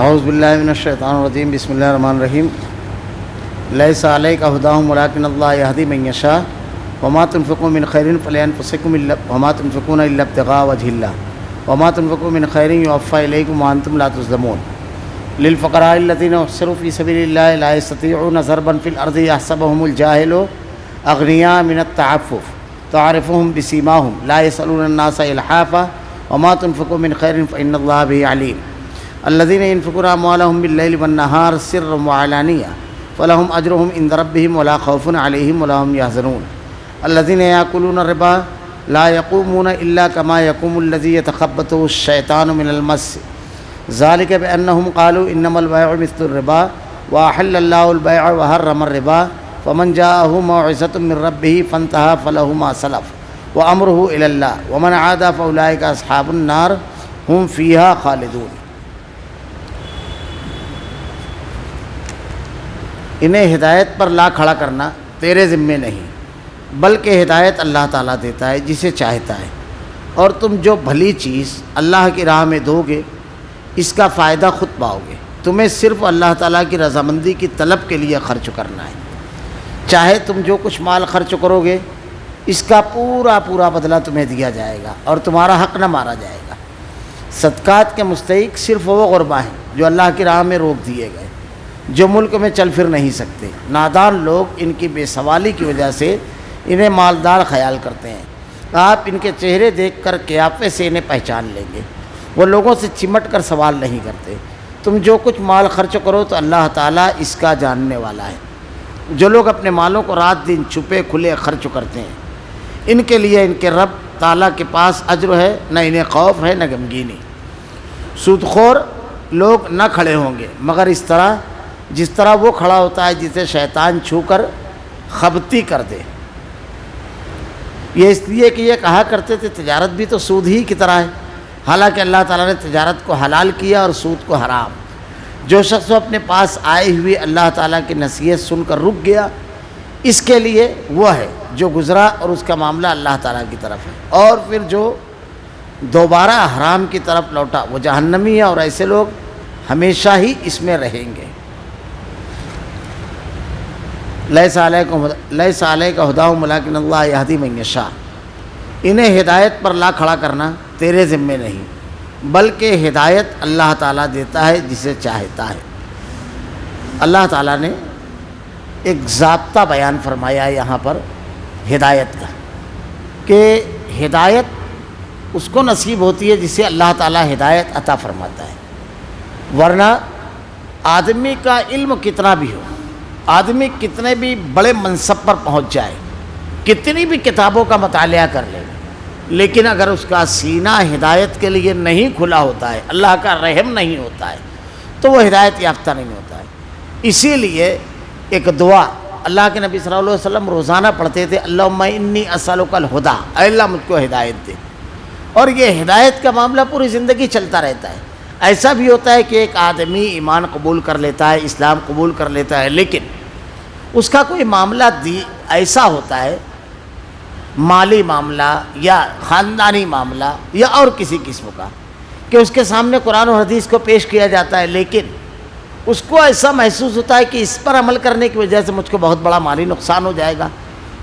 اعوذ باللہ من الشیطان الرجیم بسم اللہ الرحمن الرحیم لیس علیک ھداھم ولکن اللہ یہدی من یشاء وما تنفقوا من خیر فلانفسکم وما تنفقون الا ابتغاء وجہ اللہ وما تنفقوا من خیر یوفى الیکم وانتم لا تظلمون للفقراء الذین احصروا فی سبیل اللہ لا یستطیعون ضربا فی الارض یحسبهم الجاہل اغنیاء من التعفف تعرفهم بسیماهم لا یسألون الناس الحافا وما تنفقوا من خیر فإن اللہ به علیم الذين ينفقون أموالهم بالليل والنهار سرا وعلانية فلهم أجرهم عند ربهم ولا خوف عليهم ولا هم يحزنون الذين يأكلون الربا لا يقومون إلا كما يقوم الذي يتخبطه الشيطان من المس ذلك بأنهم قالوا إنما البيع مثل الربا وأحل الله البيع وحرم الربا فمن جاءه موعظة من ربه فانتهى فله ما سلف وأمره إلى الله ومن عاد فأولئك أصحاب النار هم فيها خالدون۔ انہیں ہدایت پر لا کھڑا کرنا تیرے ذمے نہیں، بلکہ ہدایت اللہ تعالیٰ دیتا ہے جسے چاہتا ہے، اور تم جو بھلی چیز اللہ کی راہ میں دو گے اس کا فائدہ خود پاؤ گے۔ تمہیں صرف اللہ تعالیٰ کی رضامندی کی طلب کے لیے خرچ کرنا ہے۔ چاہے تم جو کچھ مال خرچ کرو گے اس کا پورا بدلہ تمہیں دیا جائے گا اور تمہارا حق نہ مارا جائے گا۔ صدقات کے مستحق صرف وہ غربا ہیں جو اللہ کی راہ میں روک دیے گئے، جو ملک میں چل پھر نہیں سکتے۔ نادان لوگ ان کی بے سوالی کی وجہ سے انہیں مالدار خیال کرتے ہیں۔ آپ ان کے چہرے دیکھ کر قیافے سے انہیں پہچان لیں گے۔ وہ لوگوں سے چمٹ کر سوال نہیں کرتے۔ تم جو کچھ مال خرچ کرو تو اللہ تعالیٰ اس کا جاننے والا ہے۔ جو لوگ اپنے مالوں کو رات دن چھپے کھلے خرچ کرتے ہیں ان کے لیے ان کے رب تعالیٰ کے پاس اجر ہے، نہ انہیں خوف ہے نہ غمگینی۔ سود خور لوگ نہ کھڑے ہوں گے مگر جس طرح وہ کھڑا ہوتا ہے جسے شیطان چھو کر خبتی کر دے۔ یہ اس لیے کہ یہ کہا کرتے تھے تجارت بھی تو سود ہی کی طرح ہے، حالانکہ اللہ تعالیٰ نے تجارت کو حلال کیا اور سود کو حرام۔ جو شخص اپنے پاس آئے ہوئے اللہ تعالیٰ کی نصیحت سن کر رک گیا اس کے لیے وہ ہے جو گزرا اور اس کا معاملہ اللہ تعالیٰ کی طرف ہے، اور پھر جو دوبارہ حرام کی طرف لوٹا وہ جہنمی ہے، اور ایسے لوگ ہمیشہ ہی اس میں رہیں گے۔ لیس علیک ھداھم ولکن اللہ یہدی من یشاء، انہیں ہدایت پر لا کھڑا کرنا تیرے ذمے نہیں، بلکہ ہدایت اللہ تعالیٰ دیتا ہے جسے چاہتا ہے۔ اللہ تعالیٰ نے ایک ضابطہ بیان فرمایا یہاں پر ہدایت کا، کہ ہدایت اس کو نصیب ہوتی ہے جسے اللہ تعالیٰ ہدایت عطا فرماتا ہے، ورنہ آدمی کا علم کتنا بھی ہو، آدمی کتنے بھی بڑے منصب پر پہنچ جائے، کتنی بھی کتابوں کا مطالعہ کر لے، لیکن اگر اس کا سینہ ہدایت کے لیے نہیں کھلا ہوتا ہے، اللہ کا رحم نہیں ہوتا ہے، تو وہ ہدایت یافتہ نہیں ہوتا ہے۔ اسی لیے ایک دعا اللہ کے نبی صلی اللہ علیہ وسلم روزانہ پڑھتے تھے، اللہم انی اسألک الہدی، اے اللہ مجھ کو ہدایت دے۔ اور یہ ہدایت کا معاملہ پوری زندگی چلتا رہتا ہے۔ ایسا بھی ہوتا ہے کہ ایک آدمی ایمان قبول کر لیتا ہے، اسلام قبول کر لیتا ہے، لیکن اس کا کوئی معاملہ ایسا ہوتا ہے، مالی معاملہ یا خاندانی معاملہ یا اور کسی قسم کا، کہ اس کے سامنے قرآن و حدیث کو پیش کیا جاتا ہے، لیکن اس کو ایسا محسوس ہوتا ہے کہ اس پر عمل کرنے کی وجہ سے مجھ کو بہت بڑا مالی نقصان ہو جائے گا،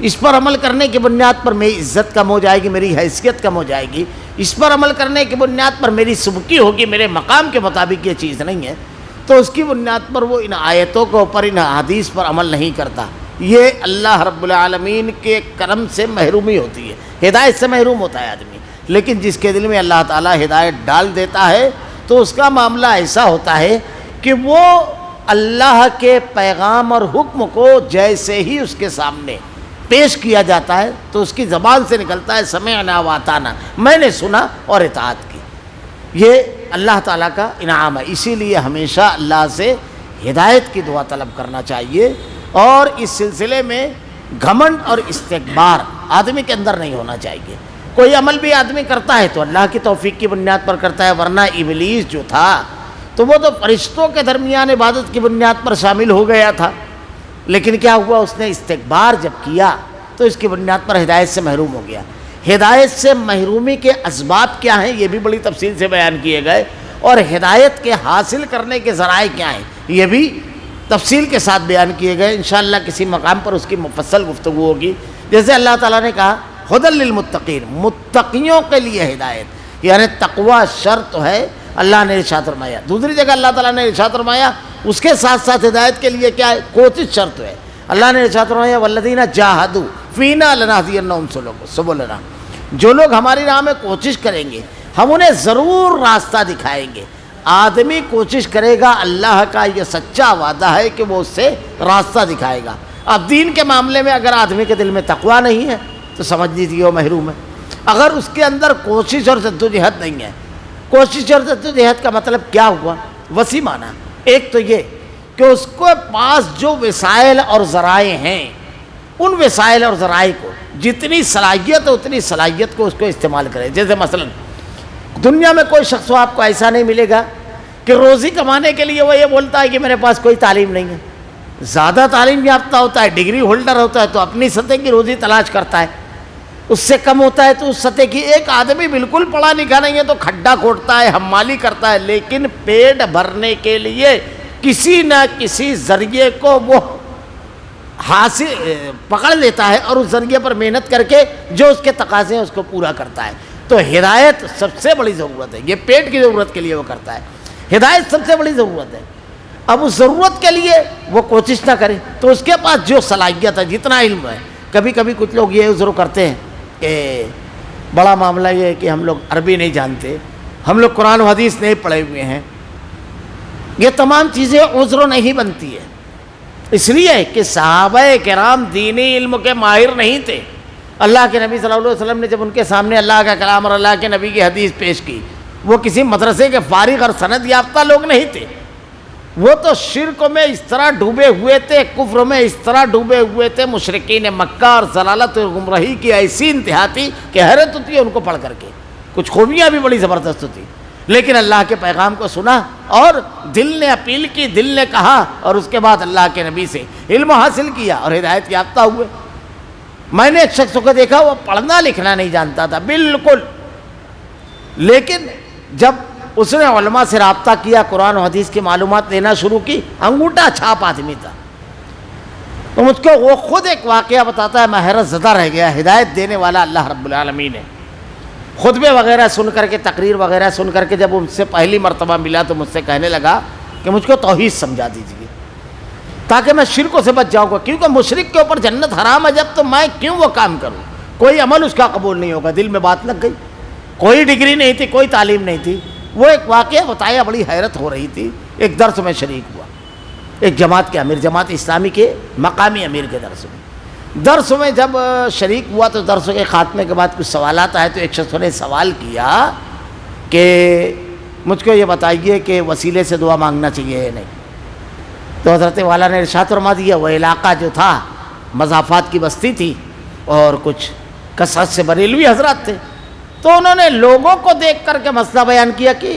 اس پر عمل کرنے کی بنیاد پر میری عزت کم ہو جائے گی، میری حیثیت کم ہو جائے گی، اس پر عمل کرنے کی بنیاد پر میری سبکی ہوگی، میرے مقام کے مطابق یہ چیز نہیں ہے، تو اس کی بنیاد پر وہ ان آیتوں کے اوپر، ان حدیث پر عمل نہیں کرتا۔ یہ اللہ رب العالمین کے کرم سے محرومی ہوتی ہے، ہدایت سے محروم ہوتا ہے آدمی۔ لیکن جس کے دل میں اللہ تعالیٰ ہدایت ڈال دیتا ہے تو اس کا معاملہ ایسا ہوتا ہے کہ وہ اللہ کے پیغام اور حکم کو جیسے ہی اس کے سامنے پیش کیا جاتا ہے تو اس کی زبان سے نکلتا ہے سمعنا واطعنا، میں نے سنا اور اطاعت کی۔ یہ اللہ تعالیٰ کا انعام ہے، اسی لیے ہمیشہ اللہ سے ہدایت کی دعا طلب کرنا چاہیے، اور اس سلسلے میں گھمنڈ اور استکبار آدمی کے اندر نہیں ہونا چاہیے۔ کوئی عمل بھی آدمی کرتا ہے تو اللہ کی توفیق کی بنیاد پر کرتا ہے، ورنہ ابلیس جو تھا تو وہ تو فرشتوں کے درمیان عبادت کی بنیاد پر شامل ہو گیا تھا، لیکن کیا ہوا، اس نے استکبار جب کیا تو اس کی بنیاد پر ہدایت سے محروم ہو گیا۔ ہدایت سے محرومی کے اسباب کیا ہیں یہ بھی بڑی تفصیل سے بیان کیے گئے، اور ہدایت کے حاصل کرنے کے ذرائع کیا ہیں، یہ بھی تفصیل کے ساتھ بیان کیے گئے۔ انشاءاللہ کسی مقام پر اس کی مفصل گفتگو ہوگی۔ جیسے اللہ تعالیٰ نے کہا ہدی للمتقین، متقیوں کے لیے ہدایت، یعنی تقوی شرط ہے، اللہ نے ارشاد فرمایا۔ دوسری جگہ اللہ تعالیٰ نے ارشاد فرمایا اس کے ساتھ ساتھ ہدایت کے لیے کیا ہے، کوشش شرط ہے۔ اللہ نے ارشاد فرمایا والذین جاہدوا فینا لنہدینہم سبلنا، جو لوگ ہماری راہ میں کوشش کریں گے ہم انہیں ضرور راستہ دکھائیں گے۔ آدمی کوشش کرے گا، اللہ کا یہ سچا وعدہ ہے کہ وہ اس سے راستہ دکھائے گا۔ اب دین کے معاملے میں اگر آدمی کے دل میں تقویٰ نہیں ہے تو سمجھ لیجیے وہ محروم ہے۔ اگر اس کے اندر کوشش اور جدوجہد نہیں ہے، کوشش اور جدوجہد کا مطلب کیا ہوا، وسیع معنی۔ ایک تو یہ کہ اس کے پاس جو وسائل اور ذرائع ہیں، ان وسائل اور ذرائع کو جتنی صلاحیت ہے اتنی صلاحیت کو اس کو استعمال کرے۔ جیسے مثلا دنیا میں کوئی شخص آپ کو ایسا نہیں ملے گا کہ روزی کمانے کے لیے وہ یہ بولتا ہے کہ میرے پاس کوئی تعلیم نہیں ہے۔ زیادہ تعلیم یافتہ ہوتا ہے، ڈگری ہولڈر ہوتا ہے تو اپنی سطح کی روزی تلاش کرتا ہے، اس سے کم ہوتا ہے تو اس سطح کی۔ ایک آدمی بالکل پڑھا لکھا نہیں ہے تو کھڈا کھودتا ہے، حمالی کرتا ہے، لیکن پیٹ بھرنے کے لیے کسی نہ کسی ذریعے کو وہ حاصل پکڑ لیتا ہے اور اس ذریعے پر محنت کر کے جو اس کے تقاضے ہیں اس کو پورا کرتا ہے۔ تو ہدایت سب سے بڑی ضرورت ہے، یہ پیٹ کی ضرورت کے لیے وہ کرتا ہے، ہدایت سب سے بڑی ضرورت ہے۔ اب اس ضرورت کے لیے وہ کوشش نہ کرے تو اس کے پاس جو صلاحیت ہے، جتنا علم ہے۔ کبھی کبھی کچھ لوگ یہ عذر کرتے ہیں کہ بڑا معاملہ یہ ہے کہ ہم لوگ عربی نہیں جانتے، ہم لوگ قرآن و حدیث نہیں پڑھے ہوئے ہیں۔ یہ تمام چیزیں عذر نہیں بنتی ہے، اس لیے کہ صحابہ کرام دینی علم کے ماہر نہیں تھے۔ اللہ کے نبی صلی اللہ علیہ وسلم نے جب ان کے سامنے اللہ کا کلام اور اللہ کے نبی کی حدیث پیش کی، وہ کسی مدرسے کے فارغ اور سند یافتہ لوگ نہیں تھے، وہ تو شرک میں اس طرح ڈوبے ہوئے تھے، کفر میں اس طرح ڈوبے ہوئے تھے، مشرکین مکہ اور ضلالت اور گمراہی کی ایسی انتہا تھی کہ حیرت ہوتی ہے ان کو پڑھ کر کے۔ کچھ خوبیاں بھی بڑی زبردست تھی، لیکن اللہ کے پیغام کو سنا اور دل نے اپیل کی، دل نے کہا، اور اس کے بعد اللہ کے نبی سے علم حاصل کیا اور ہدایت یافتہ ہوئے۔ میں نے ایک شخص کو دیکھا وہ پڑھنا لکھنا نہیں جانتا تھا بالکل، لیکن جب اس نے علماء سے رابطہ کیا، قرآن و حدیث کی معلومات لینا شروع کی، انگوٹھا چھاپ آدمی تھا۔ تو مجھ کو وہ خود ایک واقعہ بتاتا ہے، میں حیرت زدہ رہ گیا۔ ہدایت دینے والا اللہ رب العالمین ہے۔ خطبے وغیرہ سن کر کے، تقریر وغیرہ سن کر کے جب ان سے پہلی مرتبہ ملا تو مجھ سے کہنے لگا کہ مجھ کو توحید سمجھا دیجیے تاکہ میں شرکوں سے بچ جاؤں گا، کیونکہ مشرک کے اوپر جنت حرام ہے جب، تو میں کیوں وہ کام کروں، کوئی عمل اس کا قبول نہیں ہوگا۔ دل میں بات لگ گئی، کوئی ڈگری نہیں تھی، کوئی تعلیم نہیں تھی۔ وہ ایک واقعہ بتایا، بڑی حیرت ہو رہی تھی۔ ایک درس میں شریک ہوا، ایک جماعت کے امیر، جماعت اسلامی کے مقامی امیر کے درس میں جب شریک ہوا تو درس کے خاتمے کے بعد کچھ سوالات آئے تو ایک شخص نے سوال کیا کہ مجھ کو یہ بتائیے کہ وسیلے سے دعا مانگنا چاہیے یا نہیں۔ تو حضرت والا نے ارشاد فرما دیا، وہ علاقہ جو تھا مضافات کی بستی تھی اور کچھ کثرت سے بریلوی حضرات تھے، تو انہوں نے لوگوں کو دیکھ کر کے مسئلہ بیان کیا کہ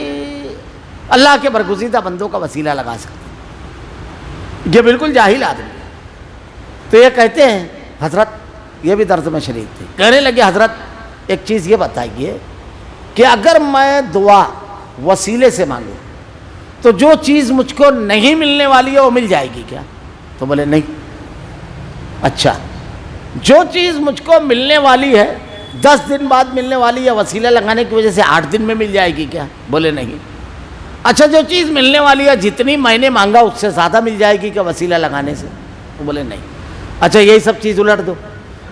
اللہ کے برگزیدہ بندوں کا وسیلہ لگا سکتے۔ یہ بالکل جاہل آدمی ہے۔ تو یہ کہتے ہیں حضرت، یہ بھی درد میں شریک تھے، کہنے لگے حضرت ایک چیز یہ بتائیے کہ اگر میں دعا وسیلے سے مانگوں تو جو چیز مجھ کو نہیں ملنے والی ہے وہ مل جائے گی کیا؟ تو بولے نہیں۔ اچھا، جو چیز مجھ کو ملنے والی ہے 10 دن بعد ملنے والی ہے، وسیلہ لگانے کی وجہ سے 8 دن میں مل جائے گی کیا؟ بولے نہیں۔ اچھا، جو چیز ملنے والی ہے جتنی میں نے مانگا اس سے زیادہ مل جائے گی کیا وسیلہ لگانے سے؟ بولے نہیں۔ اچھا، یہی سب چیز الٹ دو،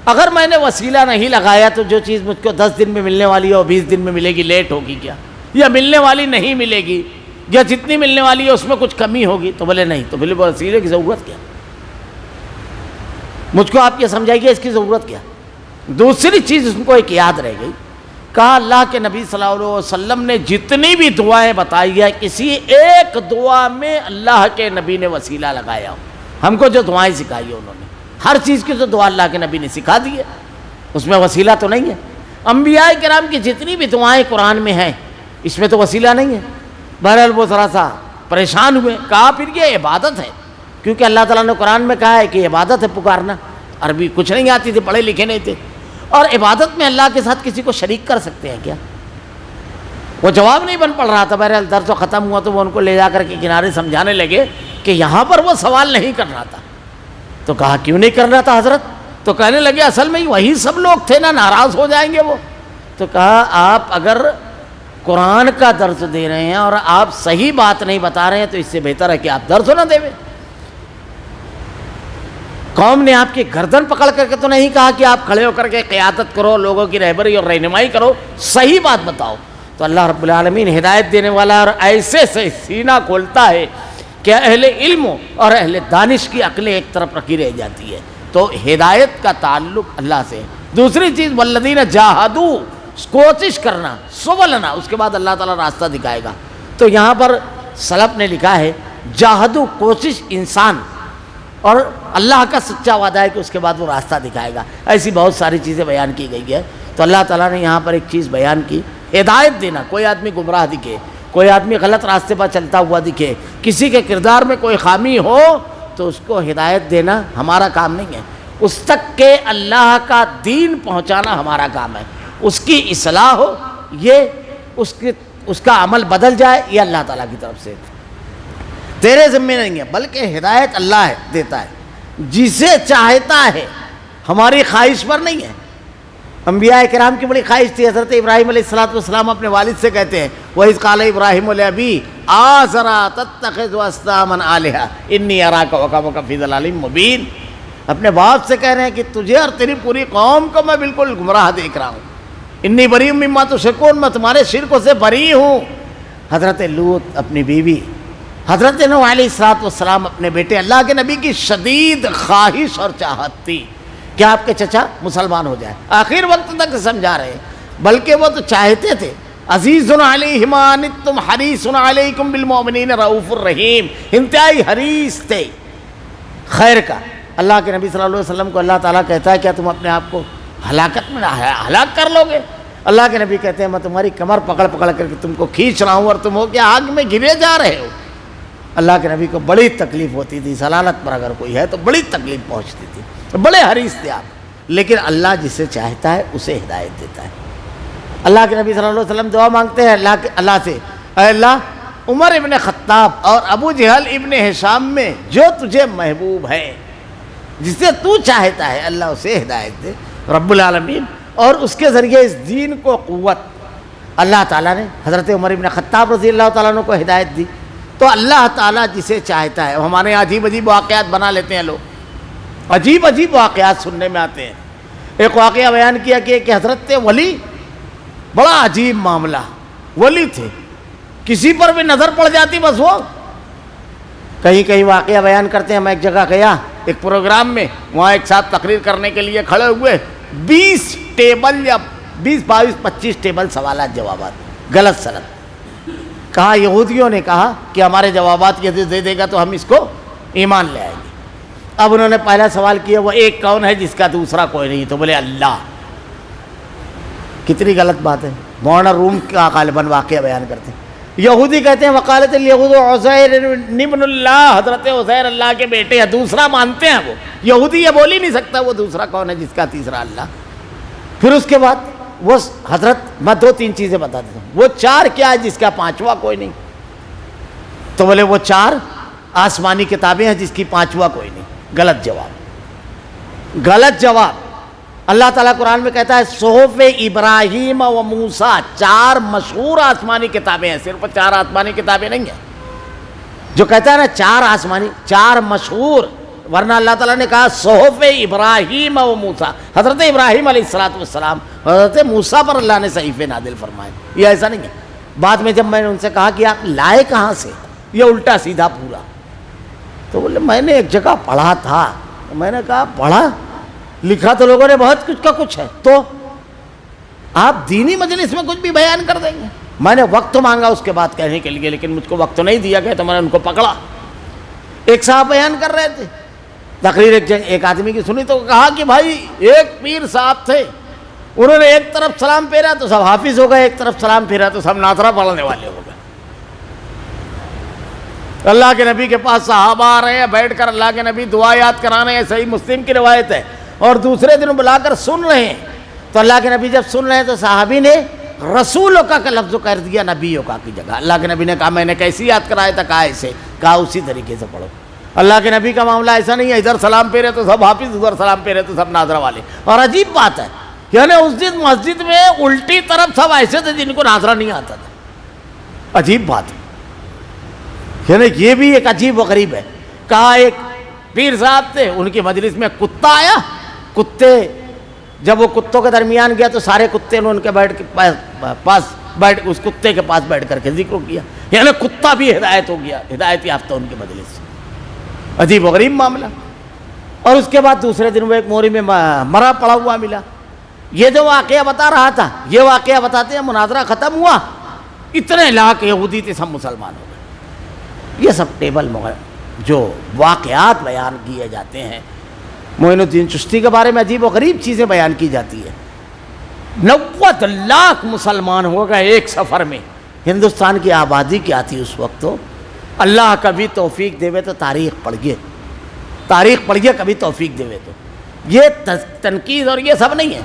اگر میں نے وسیلہ نہیں لگایا تو جو چیز مجھ کو 10 دن میں ملنے والی ہے وہ 20 دن میں ملے گی، لیٹ ہوگی کیا؟ یا ملنے والی نہیں ملے گی، یا جتنی ملنے والی ہے اس میں کچھ کمی ہوگی؟ تو بولے نہیں۔ تو بولے وسیلے کی ضرورت کیا؟ مجھ کو آپ یہ سمجھائیے اس کی ضرورت کیا؟ دوسری چیز اس کو ایک یاد رہ گئی، کہا اللہ کے نبی صلی اللہ علیہ وسلم نے جتنی بھی دعائیں بتائی ہے کسی ایک دعا میں اللہ کے نبی نے وسیلہ لگایا ہو۔ ہم کو جو دعائیں سکھائی ہے انہوں نے، ہر چیز کی جو دعا اللہ کے نبی نے سکھا دی ہے، اس میں وسیلہ تو نہیں ہے۔ انبیاء کرام کی جتنی بھی دعائیں قرآن میں ہیں اس میں تو وسیلہ نہیں ہے۔ بہرحال وہ ذرا سا پریشان ہوئے، کہا پھر یہ عبادت ہے، کیونکہ اللہ تعالیٰ نے قرآن میں کہا ہے کہ عبادت ہے پکارنا۔ عربی کچھ نہیں آتی تھی، پڑھے لکھے نہیں تھے، اور عبادت میں اللہ کے ساتھ کسی کو شریک کر سکتے ہیں کیا؟ وہ جواب نہیں بن پڑ رہا تھا. بہرحال درس و ختم ہوا تو وہ ان کو لے جا کر کے کنارے سمجھانے لگے کہ یہاں پر وہ سوال نہیں کر رہا تھا. تو کہا کیوں نہیں کر رہا تھا حضرت؟ تو کہنے لگے اصل میں وہی سب لوگ تھے نا، ناراض ہو جائیں گے وہ. تو کہا آپ اگر قرآن کا درس دے رہے ہیں اور آپ صحیح بات نہیں بتا رہے ہیں تو اس سے بہتر ہے کہ آپ درس نہ دے. قوم نے آپ کی گردن پکڑ کر کے تو نہیں کہا کہ آپ کھڑے ہو کر کے قیادت کرو، لوگوں کی رہبری اور رہنمائی کرو، صحیح بات بتاؤ. تو اللہ رب العالمین ہدایت دینے والا اور ایسے سے سینہ کھولتا ہے کہ اہل علم اور اہل دانش کی عقلیں ایک طرف رکھی رہ جاتی ہے. تو ہدایت کا تعلق اللہ سے. دوسری چیز والذین جاہدوا، کوشش کرنا، سبلنا، اس کے بعد اللہ تعالیٰ راستہ دکھائے گا. تو یہاں پر سلف نے لکھا ہے جاہدوا، کوشش انسان، اور اللہ کا سچا وعدہ ہے کہ اس کے بعد وہ راستہ دکھائے گا. ایسی بہت ساری چیزیں بیان کی گئی ہے. تو اللہ تعالیٰ نے یہاں پر ایک چیز بیان کی، ہدایت دینا. کوئی آدمی گمراہ دکھے، کوئی آدمی غلط راستے پر چلتا ہوا دکھے، کسی کے کردار میں کوئی خامی ہو تو اس کو ہدایت دینا ہمارا کام نہیں ہے. اس تک کہ اللہ کا دین پہنچانا ہمارا کام ہے. اس کی اصلاح ہو، یہ اس کا عمل بدل جائے، یہ اللہ تعالیٰ کی طرف سے تیرے ذمہ نہیں ہے، بلکہ ہدایت اللہ ہے دیتا ہے جسے چاہتا ہے، ہماری خواہش پر نہیں ہے. انبیاء کرام کی بڑی خواہش تھی. حضرت ابراہیم علیہ السلام اپنے والد سے کہتے ہیں وَإِذْ قَالَ إِبْرَاهِيمُ لِأَبِيهِ آزَرَ تَتَّخِذُ أَصْنَامًا آلِهَةً إِنِّي أَرَاكَ وَقَوْمَكَ فِي ضَلَالٍ مُبِينٍ. اپنے باپ سے کہہ رہے ہیں کہ تجھے اور تیری پوری قوم کو میں بالکل گمراہ دیکھ رہا ہوں. انی بری مما تشرکون، میں تمہارے شرکوں سے بری ہوں. حضرت لوط اپنی بیوی، حضرت نوح علیہ السلام اپنے بیٹے، اللہ کے نبی کی شدید خواہش اور چاہت تھی کہ آپ کے چچا مسلمان ہو جائے. آخر وقت تک سمجھا رہے، بلکہ وہ تو چاہتے تھے. عزیز علیہ ما عنتم حریص علیکم بالمؤمنین رؤوف الرحیم، انتہائی حریص تھے خیر کا. اللہ کے نبی صلی اللہ علیہ وسلم کو اللہ تعالیٰ کہتا ہے کیا تم اپنے آپ کو ہلاکت میں ہلاک کر لو گے؟ اللہ کے نبی کہتے ہیں میں تمہاری کمر پکڑ پکڑ کر کے تم کو کھینچ رہا ہوں اور تم ہو کہ آگ میں گرے جا رہے ہو. اللہ کے نبی کو بڑی تکلیف ہوتی تھی. ضلالت پر اگر کوئی ہے تو بڑی تکلیف پہنچتی تھی. بڑے حریص تھے آپ. لیکن اللہ جسے چاہتا ہے اسے ہدایت دیتا ہے. اللہ کے نبی صلی اللہ علیہ وسلم دعا مانگتے ہیں اللہ سے، اے اللہ عمر ابن خطاب اور ابو جہل ابن ہشام میں جو تجھے محبوب ہے، جسے تو چاہتا ہے، اللہ اسے ہدایت دے رب العالمین. اور اس کے ذریعے اس دین کو قوت. اللہ تعالیٰ نے حضرت عمر ابن خطاب رضی اللہ تعالیٰ عنہ کو ہدایت دی. تو اللہ تعالیٰ جسے چاہتا ہے. ہمارے یہاں عجیب عجیب واقعات بنا لیتے ہیں لوگ، عجیب عجیب واقعات سننے میں آتے ہیں. ایک واقعہ بیان کیا کہ حضرت ولی، بڑا عجیب معاملہ، ولی تھے، کسی پر بھی نظر پڑ جاتی بس وہ. کہیں واقعہ بیان کرتے ہیں. میں ایک جگہ گیا ایک پروگرام میں، وہاں ایک ساتھ تقریر کرنے کے لیے کھڑے ہوئے، 20 ٹیبل یا 20 22 25 ٹیبل سوالات جوابات غلط سلط. کہا یہودیوں نے کہا کہ ہمارے جوابات یہ دے دے گا تو ہم اس کو ایمان لے آئیں گے. اب انہوں نے پہلا سوال کیا وہ ایک کون ہے جس کا دوسرا کوئی نہیں؟ تو بولے اللہ. کتنی غلط بات ہے. مولانا روم کا غالباً واقعہ بیان کرتے ہیں. یہودی کہتے ہیں وقالت الیہود عزیر ابن اللہ، حضرت عزیر اللہ کے بیٹے ہیں، دوسرا مانتے ہیں وہ. یہودی یہ بول ہی نہیں سکتا وہ دوسرا کون ہے جس کا تیسرا اللہ. پھر اس کے بعد وہ حضرت، میں 2-3 چیزیں بتا دیتا ہوں. وہ 4 کیا ہے جس کا 5واں کوئی نہیں؟ تو بولے وہ 4 آسمانی کتابیں ہیں جس کی 5واں کوئی نہیں. غلط جواب، غلط جواب. اللہ تعالیٰ قرآن میں کہتا ہے صحف ابراہیم و موسیٰ، 4 مشہور آسمانی کتابیں ہیں، صرف 4 آسمانی کتابیں نہیں ہیں. جو کہتا ہے نا 4 آسمانی، 4 مشہور، ورنہ اللہ تعالیٰ نے کہا صحف ابراہیم و موسیٰ. حضرت ابراہیم علیہ السلام، حضرت موسیٰ پر اللہ نے صحیفے نازل فرمائے. یہ ایسا نہیں ہے. بعد میں جب میں نے ان سے کہا کہ آپ لائے کہاں سے یہ الٹا سیدھا پورا، تو بولے میں نے ایک جگہ پڑھا تھا. میں نے کہا پڑھا؟ لکھا تو لوگوں نے بہت کچھ کا کچھ ہے، تو آپ دینی مجلس میں کچھ بھی بیان کر دیں گے. میں نے وقت مانگا اس کے بعد کہنے کے لیے، لیکن مجھ کو وقت نہیں دیا گیا تو میں نے ان کو پکڑا. ایک صاحب بیان کر رہے تھے تقریر، ایک آدمی کی سنی تو کہا کہ بھائی ایک پیر صاحب تھے، انہوں نے ایک طرف سلام پھیرا تو سب حافظ ہو گئے، ایک طرف سلام پھیرا تو سب ناظرہ پڑھنے والے ہو گئے. اللہ کے نبی کے پاس صحابہ آ رہے ہیں، بیٹھ کر اللہ کے نبی دعا یاد کرانے ہیں، صحیح مسلم کی روایت ہے، اور دوسرے دن بلا کر سن رہے ہیں. تو اللہ کے نبی جب سن رہے ہیں تو صحابی نے رسولوں کا لفظ کر دیا نبیوں کا کی جگہ. اللہ کے نبی نے کہا میں نے کیسی یاد کرایا تھا, کہا ایسے, کہا اسی طریقے سے پڑھو. اللہ کے نبی کا معاملہ ایسا نہیں ہے ادھر سلام پھیرے تو سب حافظ, ادھر سلام پھیرے تو سب ناظرہ والے. اور عجیب بات ہے یعنی اس دن مسجد میں الٹی طرف سب ایسے تھے جن کو ناظرہ نہیں آتا تھا. عجیب بات ہے, یعنی یہ بھی ایک عجیب و غریب ہے. کہا ایک پیر صاحب تھے, ان کی مجلس میں کتا آیا. کتے جب وہ کتوں کے درمیان گیا تو سارے کتے نے ان کے اس کتے کے پاس بیٹھ کر کے ذکر کیا. یعنی کتا بھی ہدایت ہو گیا, ہدایت یافتہ ان کی مجلس سے. عجیب و غریب معاملہ. اور اس کے بعد دوسرے دن وہ ایک موری میں مرا پڑا ہوا ملا. یہ جو واقعہ بتا رہا تھا, یہ واقعہ بتاتے ہیں مناظرہ ختم ہوا, اتنے لاکھ یہودی تھے سب مسلمان ہو گئے. یہ سب ٹیبل جو واقعات بیان کیے جاتے ہیں, معین الدین چشتی کے بارے میں عجیب و غریب چیزیں بیان کی جاتی ہے. 90 لاکھ مسلمان ہو گئے ایک سفر میں. ہندوستان کی آبادی کیا تھی اس وقت؟ تو اللہ کبھی توفیق دے تو تاریخ پڑھیے, تاریخ پڑھیے کبھی توفیق دے تو. یہ تنقید اور یہ سب نہیں ہے.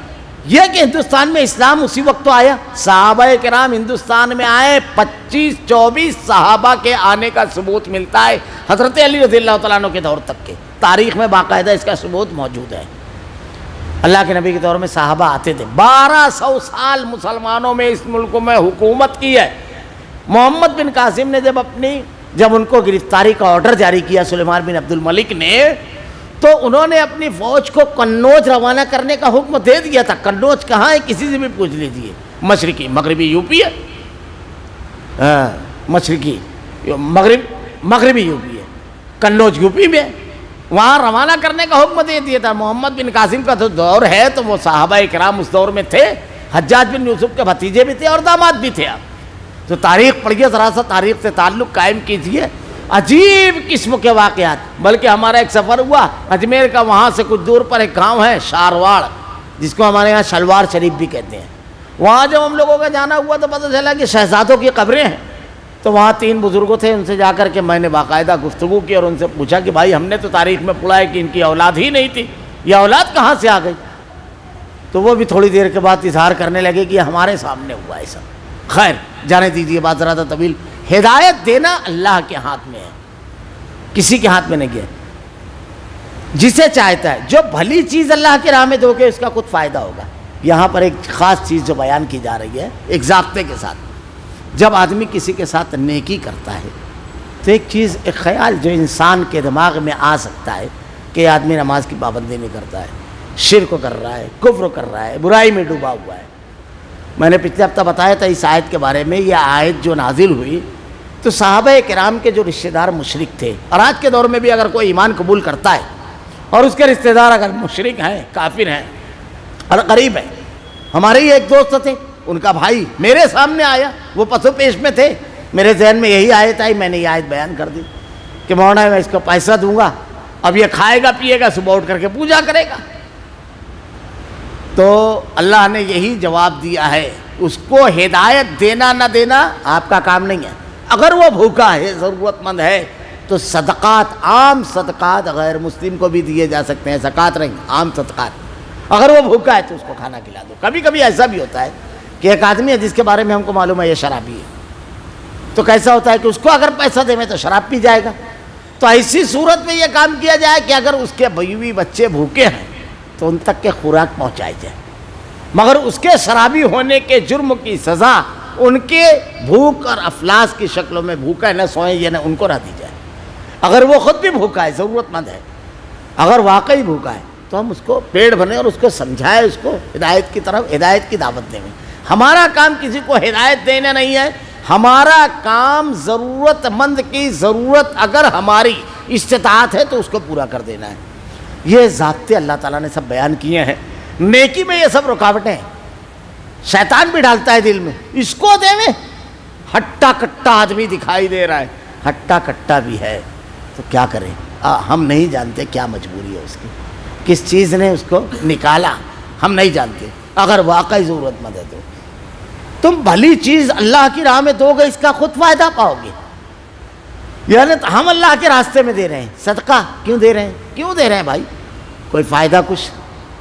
یہ کہ ہندوستان میں اسلام اسی وقت تو آیا. صحابہ کرام ہندوستان میں آئے, 25-24 صحابہ کے آنے کا ثبوت ملتا ہے حضرت علی رضی اللہ تعالیٰ عنہ کے دور تک کے. تاریخ میں باقاعدہ اس کا ثبوت موجود ہے. اللہ کے نبی کے دور میں صحابہ آتے تھے. 1200 سال مسلمانوں میں اس ملک میں حکومت کی ہے. محمد بن قاسم نے جب ان کو گرفتاری کا آرڈر جاری کیا سلیمان بن عبد الملک نے, تو انہوں نے اپنی فوج کو قنوج روانہ کرنے کا حکم دے دیا تھا. قنوج کہاں ہے کسی سے بھی پوچھ لیجیے, مشرقی مغربی یوپی ہے, مشرقی مغربی یوپی ہے, قنوج یوپی میں. وہاں روانہ کرنے کا حکم دے دیا تھا. محمد بن قاسم کا تو دور ہے تو وہ صحابہ کرام اس دور میں تھے. حجاج بن یوسف کے بھتیجے بھی تھے اور داماد بھی تھے. آپ تو تاریخ پڑھیے, ذرا سا تاریخ سے تعلق قائم کیجیے. عجیب قسم کے واقعات. بلکہ ہمارا ایک سفر ہوا اجمیر کا, وہاں سے کچھ دور پر ایک گاؤں ہے شارواڑ, جس کو ہمارے یہاں شلوار شریف بھی کہتے ہیں. وہاں جب ہم لوگوں کا جانا ہوا تو پتہ چلا کہ شہزادوں کی قبریں ہیں. تو وہاں 3 بزرگوں تھے, ان سے جا کر کے میں نے باقاعدہ گفتگو کی اور ان سے پوچھا کہ بھائی ہم نے تو تاریخ میں پڑھا ہے کہ ان کی اولاد ہی نہیں تھی, یہ اولاد کہاں سے آ گئی؟ تو وہ بھی تھوڑی دیر کے بعد اظہار کرنے لگے کہ ہمارے سامنے ہوا ایسا. خیر جانے دیجیے, بات ذرا طویل. ہدایت دینا اللہ کے ہاتھ میں ہے, کسی کے ہاتھ میں نہیں ہے. جسے چاہتا ہے, جو بھلی چیز اللہ کی راہ میں دو گے اس کا خود فائدہ ہوگا. یہاں پر ایک خاص چیز جو بیان کی جا رہی ہے ایک ضابطے کے ساتھ. جب آدمی کسی کے ساتھ نیکی کرتا ہے تو ایک چیز, ایک خیال جو انسان کے دماغ میں آ سکتا ہے کہ آدمی نماز کی پابندی نہیں کرتا ہے, شرک کر رہا ہے, کفر کر رہا ہے, برائی میں ڈوبا ہوا ہے. میں نے پچھلے ہفتہ بتایا تھا اس آیت کے بارے میں. یہ آیت جو نازل ہوئی تو صحابہ کرام کے جو رشتہ دار مشرک تھے, اور آج کے دور میں بھی اگر کوئی ایمان قبول کرتا ہے اور اس کے رشتہ دار اگر مشرک ہیں, کافر ہیں اور قریب ہیں. ہمارے ہی ایک دوست تھے, ان کا بھائی میرے سامنے آیا, وہ پسو پیش میں تھے, میرے ذہن میں یہی آیت آئی, میں نے یہ آیت بیان کر دی کہ مولانا میں اس کو پیسہ دوں گا, اب یہ کھائے گا پیے گا, صبح اٹھ کر کے پوجا کرے گا. تو اللہ نے یہی جواب دیا ہے, اس کو ہدایت دینا نہ دینا آپ کا کام نہیں ہے. اگر وہ بھوکا ہے, ضرورت مند ہے, تو صدقات, عام صدقات غیر مسلم کو بھی دیے جا سکتے ہیں, زکوٰۃ نہیں, عام صدقات. اگر وہ بھوکا ہے تو اس کو کھانا کھلا دو. کبھی کبھی ایسا بھی ہوتا ہے کہ ایک آدمی ہے جس کے بارے میں ہم کو معلوم ہے یہ شرابی ہے, تو کیسا ہوتا ہے کہ اس کو اگر پیسہ دیں تو شراب پی جائے گا. تو ایسی صورت میں یہ کام کیا جائے کہ اگر اس کے بیوی بچے بھوکے ہیں تو ان تک کے خوراک پہنچائی جائے, مگر اس کے شرابی ہونے کے جرم کی سزا ان کے بھوک اور افلاس کی شکلوں میں, بھوکا نہ سوئیں یہ نہ ان کو نہ دی جائے. اگر وہ خود بھی بھوکا ہے, ضرورت مند ہے, اگر واقعی بھوکا ہے تو ہم اس کو پیٹ بھریں اور اس کو سمجھائیں, اس کو ہدایت کی طرف, ہدایت کی دعوت دیں. ہمارا کام کسی کو ہدایت دینا نہیں ہے, ہمارا کام ضرورت مند کی ضرورت اگر ہماری استطاعت ہے تو اس کو پورا کر دینا ہے. یہ ضابطے اللہ تعالیٰ نے سب بیان کیے ہیں. نیکی میں یہ سب رکاوٹیں ہیں, شیطان بھی ڈالتا ہے دل میں, اس کو دے میں ہٹا کٹا آدمی دکھائی دے رہا ہے, ہٹا کٹا بھی ہے تو کیا کریں. ہم نہیں جانتے کیا مجبوری ہے اس کی, کس چیز نے اس کو نکالا, ہم نہیں جانتے. اگر واقعی ضرورت مند ہے تو تم بھلی چیز اللہ کی راہ میں دو گے, اس کا خود فائدہ پاؤ گے. یعنی ہم اللہ کے راستے میں دے رہے ہیں, صدقہ کیوں دے رہے ہیں, کیوں دے رہے ہیں بھائی؟ کوئی فائدہ کچھ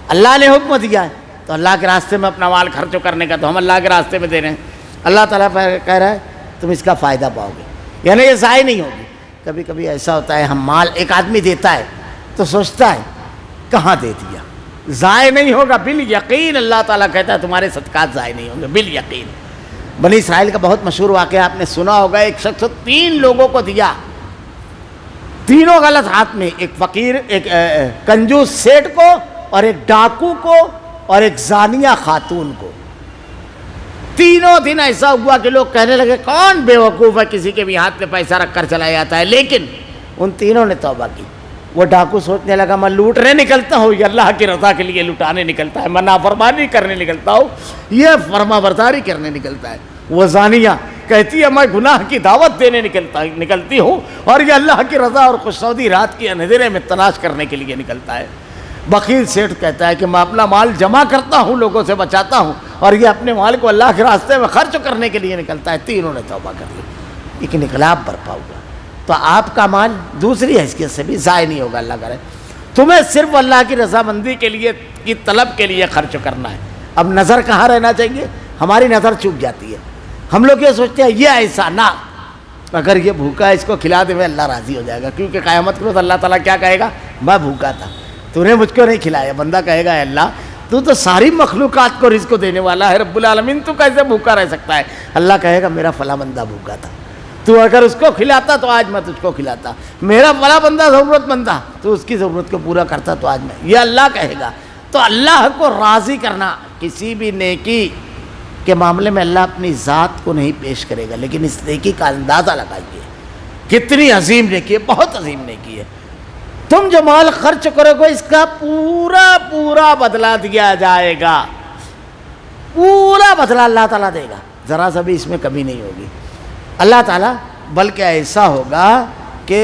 اللہ نے حکم دیا ہے, تو اللہ کے راستے میں اپنا مال خرچ کرنے کا، تو ہم اللہ کے راستے میں دے رہے ہیں، اللہ تعالیٰ کہہ رہا ہے تم اس کا فائدہ پاؤ گے، یعنی یہ ضائع نہیں ہوگی۔ کبھی کبھی ایسا ہوتا ہے ہم مال ایک آدمی دیتا ہے تو سوچتا ہے کہاں دے دیا، ضائع نہیں ہوگا بالیقین، اللہ تعالیٰ کہتا ہے تمہارے صدقات ضائع نہیں ہوں گے بالیقین۔ بنی اسرائیل کا بہت مشہور واقعہ آپ نے سنا ہوگا، ایک شخص 3 لوگوں کو دیا، تینوں غلط ہاتھ میں، ایک فقیر، ایک کنجوس سیٹ کو، اور ایک ڈاکو کو، اور ایک زانیہ خاتون کو۔ تینوں دن ایسا ہوا کہ لوگ کہنے لگے کون بے وقوف ہے کسی کے بھی ہاتھ میں پیسہ رکھ کر چلا جاتا ہے، لیکن ان تینوں نے توبہ کی۔ وہ ڈاکو سوچنے لگا میں لوٹنے نکلتا ہوں، یہ اللہ کی رضا کے لیے لٹانے نکلتا ہے، میں نافرمانی کرنے نکلتا ہوں، یہ فرما برداری کرنے نکلتا ہے۔ وہ زانیہ کہتی ہے میں گناہ کی دعوت دینے نکلتی ہوں، اور یہ اللہ کی رضا اور خوشنودی رات کی اندھیرے میں تلاش کرنے کے لیے نکلتا ہے۔ بخیل سیٹھ کہتا ہے کہ میں اپنا مال جمع کرتا ہوں، لوگوں سے بچاتا ہوں، اور یہ اپنے مال کو اللہ کے راستے میں خرچ کرنے کے لیے نکلتا ہے۔ تینوں نے توبہ کر لی، ایک انقلاب برپا ہوا۔ تو آپ کا مال دوسری حیثیت سے بھی ضائع نہیں ہوگا، اللہ کرے۔ تمہیں صرف اللہ کی رضامندی کے لیے، کی طلب کے لیے خرچ کرنا ہے۔ اب نظر کہاں رہنا چاہیے؟ ہماری نظر چوک جاتی ہے، ہم لوگ یہ سوچتے ہیں یہ ایسا نہ، اگر یہ بھوکا ہے اس کو کھلا دے میں اللہ راضی ہو جائے گا، کیونکہ قیامت کو تو اللہ تعالیٰ کیا کہے گا؟ میں بھوکا تھا، تو نے مجھ کو نہیں کھلایا۔ بندہ کہے گا اے اللہ تو ساری مخلوقات کو رزق دینے والا ہے، رب العالمین، تو کیسے بھوکا رہ سکتا ہے؟ اللہ کہے گا میرا فلاں بندہ بھوکا تھا، تو اگر اس کو کھلاتا تو آج میں تجھ کو کھلاتا، میرا فلاں بندہ ضرورت مند تھا تو اس کی ضرورت کو پورا کرتا تو آج میں، یہ اللہ کہے گا۔ تو اللہ کو راضی کرنا، کسی بھی نیکی کے معاملے میں اللہ اپنی ذات کو نہیں پیش کرے گا، لیکن اس نیکی کا اندازہ لگائیے کتنی عظیم نیکی ہے، بہت عظیم نیکی ہے۔ تم جو مال خرچ کرو گے اس کا پورا بدلہ دیا جائے گا، پورا بدلہ اللہ تعالیٰ دے گا، ذرا سا بھی اس میں کمی نہیں ہوگی اللہ تعالیٰ، بلکہ ایسا ہوگا کہ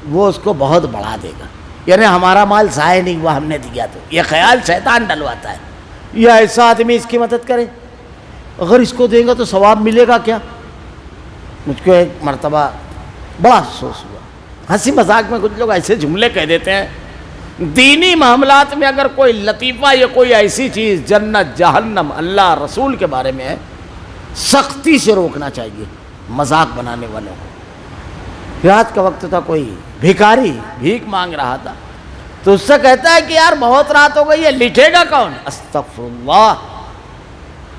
وہ اس کو بہت بڑھا دے گا۔ یعنی ہمارا مال ضائع نہیں ہوا، ہم نے دیا تو، یہ خیال شیطان ڈلواتا ہے، یہ ایسا آدمی اس کی مدد کرے، اگر اس کو دیں گا تو ثواب ملے گا کیا؟ مجھ کو ایک مرتبہ بڑا افسوس ہوا، ہنسی مذاق میں کچھ لوگ ایسے جملے کہہ دیتے ہیں، دینی معاملات میں اگر کوئی لطیفہ یا کوئی ایسی چیز جنت جہنم اللہ رسول کے بارے میں ہے، سختی سے روکنا چاہیے مذاق بنانے والوں کو۔ رات کا وقت تھا، کوئی بھیکاری بھیک مانگ رہا تھا، تو اس سے کہتا ہے کہ یار بہت رات ہو گئی ہے، لکھے گا کون؟ استغفر اللہ،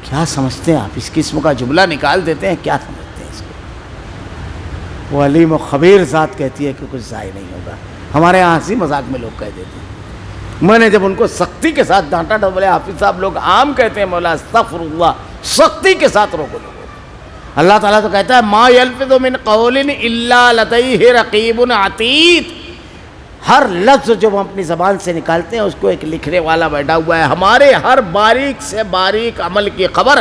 کیا سمجھتے ہیں آپ؟ اس قسم کا جملہ نکال دیتے ہیں، کیا سمجھتے ہیں اس کو؟ وہ علیم و خبیر ذات کہتی ہے کہ کچھ ضائع نہیں ہوگا۔ ہمارے یہاں ہنسی مذاق میں لوگ کہہ دیتے ہیں، میں نے جب ان کو سختی کے ساتھ ڈانٹا تو بولے حافظ صاحب لوگ عام کہتے ہیں مولا استغفر اللہ، سختی کے ساتھ روکو لوگوں۔ اللہ تعالیٰ تو کہتا ہے ما یلفظ من قول الا لدیہ رقیب عتید، ہر لفظ جو ہم اپنی زبان سے نکالتے ہیں اس کو ایک لکھنے والا بیٹھا ہوا ہے، ہمارے ہر باریک سے باریک عمل کی خبر،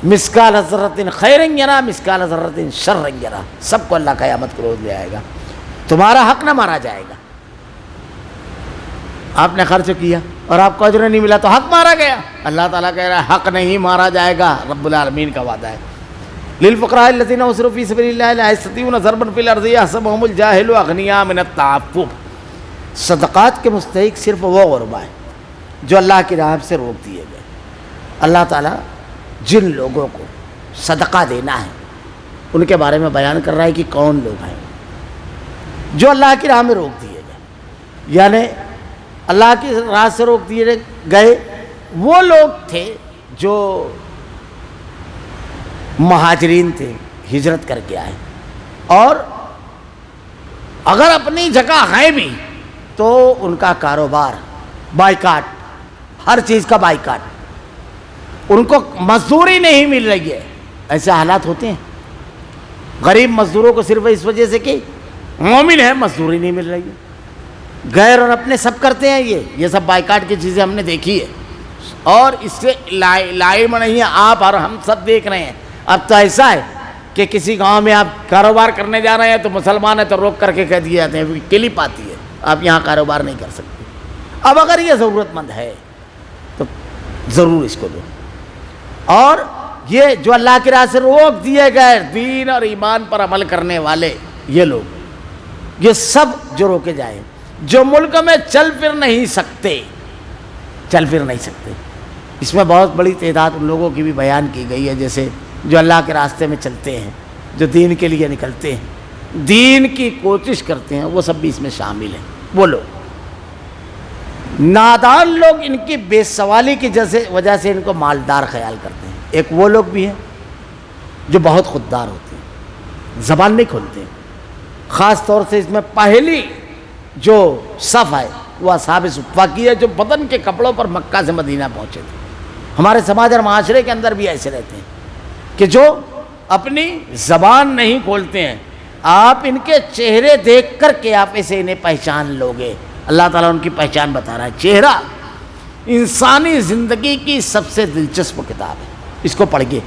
مثقال ذرۃ خیر یرا مثقال ذرۃ شر یرا، سب کو اللہ قیامت کو روز لے آئے گا، تمہارا حق نہ مارا جائے گا۔ آپ نے خرچ کیا اور آپ کو اجر نہیں ملا تو حق مارا گیا، اللہ تعالیٰ کہہ رہا ہے حق نہیں مارا جائے گا، رب العالمین کا وعدہ ہے۔ للفقراء الذين اسروا في سبيل الله لا يستطيعون ضربا في الارض يحسبهم الجاهل اغنياء من التعفف، صدقات کے مستحق صرف وہ غربا ہے جو اللہ کی راہ سے روک دیے گئے۔ اللہ تعالیٰ جن لوگوں کو صدقہ دینا ہے ان کے بارے میں بیان کر رہا ہے کہ کون لوگ ہیں جو اللہ کی راہ میں روک دیے گئے، یعنی اللہ کی راہ سے روک دیے گئے وہ لوگ تھے جو مہاجرین تھے، ہجرت کر کے آئے، اور اگر اپنی جگہ ہیں بھی تو ان کا کاروبار بائیکاٹ، ہر چیز کا بائیکاٹ، ان کو مزدوری نہیں مل رہی ہے۔ ایسے حالات ہوتے ہیں، غریب مزدوروں کو صرف اس وجہ سے کہ مومن ہے مزدوری نہیں مل رہی ہے، غیر اور اپنے سب کرتے ہیں، یہ سب بائیکاٹ کی چیزیں ہم نے دیکھی ہے، اور اس سے لائم نہیں ہے، آپ اور ہم سب دیکھ رہے ہیں۔ اب تو ایسا ہے کہ کسی گاؤں میں آپ کاروبار کرنے جا رہے ہیں تو مسلمان ہے تو روک کر کے کہہ دیے جاتے ہیں کلپ آتی ہے آپ یہاں کاروبار نہیں کر سکتے۔ اب اگر یہ ضرورت مند ہے تو ضرور اس کو دو، اور یہ جو اللہ کی راہ سے روک دیے گئے دین اور ایمان پر عمل کرنے والے یہ لوگ، یہ سب جو روکے جائیں، جو ملک میں چل پھر نہیں سکتے، چل پھر نہیں سکتے۔ اس میں بہت بڑی تعداد ان لوگوں کی بھی بیان کی گئی ہے، جیسے جو اللہ کے راستے میں چلتے ہیں، جو دین کے لیے نکلتے ہیں، دین کی کوشش کرتے ہیں، وہ سب بھی اس میں شامل ہیں۔ وہ لوگ نادان لوگ ان کی بے سوالی کی وجہ سے ان کو مالدار خیال کرتے ہیں۔ ایک وہ لوگ بھی ہیں جو بہت خوددار ہوتے ہیں، زبان نہیں کھولتے ہیں۔ خاص طور سے اس میں پہلی جو صف ہے وہ اصحاب صفہ کی ہے، جو بدن کے کپڑوں پر مکہ سے مدینہ پہنچے تھے۔ ہمارے سماج اور معاشرے کے اندر بھی ایسے رہتے ہیں کہ جو اپنی زبان نہیں کھولتے ہیں۔ آپ ان کے چہرے دیکھ کر کے آپ اسے انہیں پہچان لوگے۔ اللہ تعالیٰ ان کی پہچان بتا رہا ہے۔ چہرہ انسانی زندگی کی سب سے دلچسپ کتاب ہے، اس کو پڑھیے۔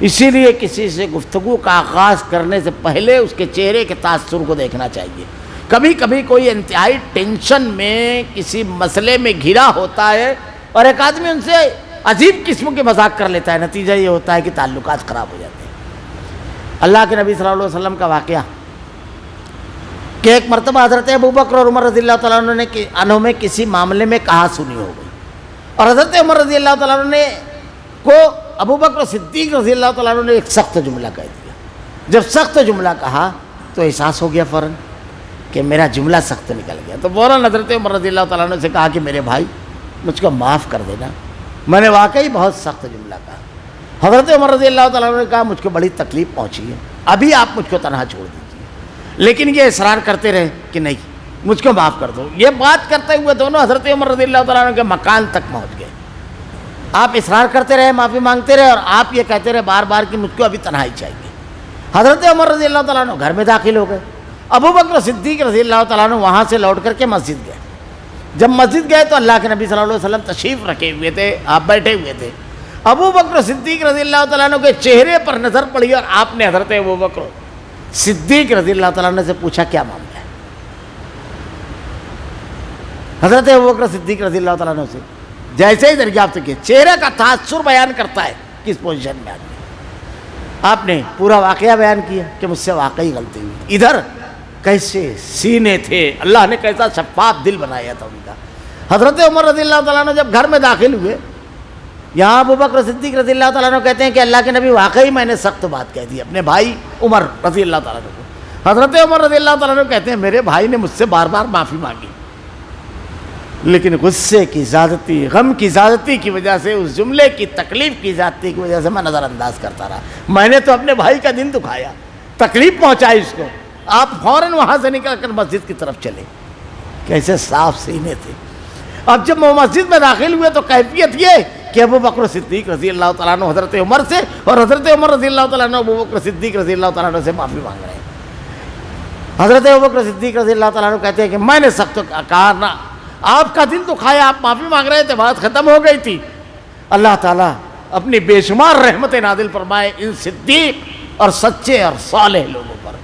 اسی لیے کسی سے گفتگو کا آغاز کرنے سے پہلے اس کے چہرے کے تاثر کو دیکھنا چاہیے۔ کبھی کبھی کوئی انتہائی ٹینشن میں کسی مسئلے میں گھرا ہوتا ہے اور ایک آدمی ان سے عجیب قسم کے مذاق کر لیتا ہے، نتیجہ یہ ہوتا ہے کہ تعلقات خراب ہو جاتے ہیں۔ اللہ کے نبی صلی اللہ علیہ وسلم کا واقعہ کہ ایک مرتبہ حضرت ابوبکر اور عمر رضی اللہ تعالیٰ عنہ میں کسی معاملے میں کہا سنی ہو گئی، اور حضرت عمر رضی اللہ تعالیٰ عنہ کو ابوبکر صدیق رضی اللہ تعالیٰ عنہ نے ایک سخت جملہ کہہ دیا۔ جب سخت جملہ کہا تو احساس ہو گیا فوراً کہ میرا جملہ سخت نکل گیا، تو فوراً حضرت عمر رضی اللہ تعالیٰ عنہ سے کہا کہ میرے بھائی مجھ کو معاف کر دینا، میں نے واقعی بہت سخت جملہ کہا۔ حضرت عمر رضی اللہ تعالیٰ عنہ نے کہا مجھ کو بڑی تکلیف پہنچی ہے، ابھی آپ مجھ کو تنہا چھوڑ دیجیے، لیکن یہ اصرار کرتے رہے کہ نہیں مجھ کو معاف کر دو۔ یہ بات کرتے ہوئے دونوں حضرت عمر رضی اللہ تعالیٰ عنہ کے مکان تک پہنچ گئے۔ آپ اصرار کرتے رہے، معافی مانگتے رہے، اور آپ یہ کہتے رہے بار بار کہ مجھ کو ابھی تنہائی چاہیے۔ حضرت عمر رضی اللہ تعالیٰ عنہ گھر میں داخل ہو گئے۔ ابوبکر صدیق رضی اللہ تعالیٰ عنہ وہاں سے لوٹ کر کے مسجد گئے۔ جب مسجد گئے تو اللہ کے نبی صلی اللہ علیہ وسلم تشریف رکھے ہوئے تھے، آپ بیٹھے ہوئے تھے۔ ابوبکر صدیق رضی اللہ تعالیٰ عنہ کے چہرے پر نظر پڑی اور آپ نے حضرت ابوبکر صدیق رضی اللہ تعالیٰ عنہ سے پوچھا کیا معاملہ ہے؟ حضرت ابوبکر صدیق رضی اللہ تعالیٰ عنہ سے جیسے ہی دریافت کیے، چہرے کا تاثر بیان کرتا ہے کس پوزیشن میں آدمی۔ آپ نے پورا واقعہ بیان کیا کہ مجھ سے واقعی غلطی ہوئی، ادھر کیسے سینے تھے، اللہ نے کیسا شفاف دل بنایا تھا ان کا۔ حضرت عمر رضی اللہ تعالیٰ عنہ جب گھر میں داخل ہوئے، یہاں ابوبکر صدیق رضی اللہ تعالیٰ عنہ کہتے ہیں کہ اللہ کے نبی واقعی میں نے سخت بات کہہ دی اپنے بھائی عمر رضی اللہ تعالیٰ عنہ کو۔ حضرت عمر رضی اللہ تعالیٰ عنہ کہتے ہیں میرے بھائی نے مجھ سے بار بار معافی مانگی، لیکن غصے کی زیادتی، غم کی زیادتی کی وجہ سے، اس جملے کی تکلیف کی زیادتی کی وجہ سے میں نظر انداز کرتا رہا۔ میں نے تو اپنے بھائی کا دل دکھایا، تکلیف پہنچائی اس کو۔ آپ فوراً وہاں سے نکل کر مسجد کی طرف چلے۔ کیسے صاف سینے تھے۔ اب جب وہ مسجد میں داخل ہوئے تو کیفیت یہ کہ ابوبکر صدیق رضی اللہ تعالیٰ عنہ حضرت عمر سے، اور حضرت عمر رضی اللہ تعالیٰ عنہ ابوبکر صدیق رضی اللہ تعالیٰ عنہ سے معافی مانگ رہے ہیں۔ حضرت ابوبکر صدیق رضی اللہ تعالیٰ عنہ کہتے ہیں کہ میں نے سخت کہا نہ، آپ کا دل دکھایا، آپ معافی مانگ رہے تھے، بات ختم ہو گئی تھی۔ اللہ تعالیٰ اپنی بے شمار رحمت نازل فرمائے ان صدیق اور سچے اور صالح لوگوں پر۔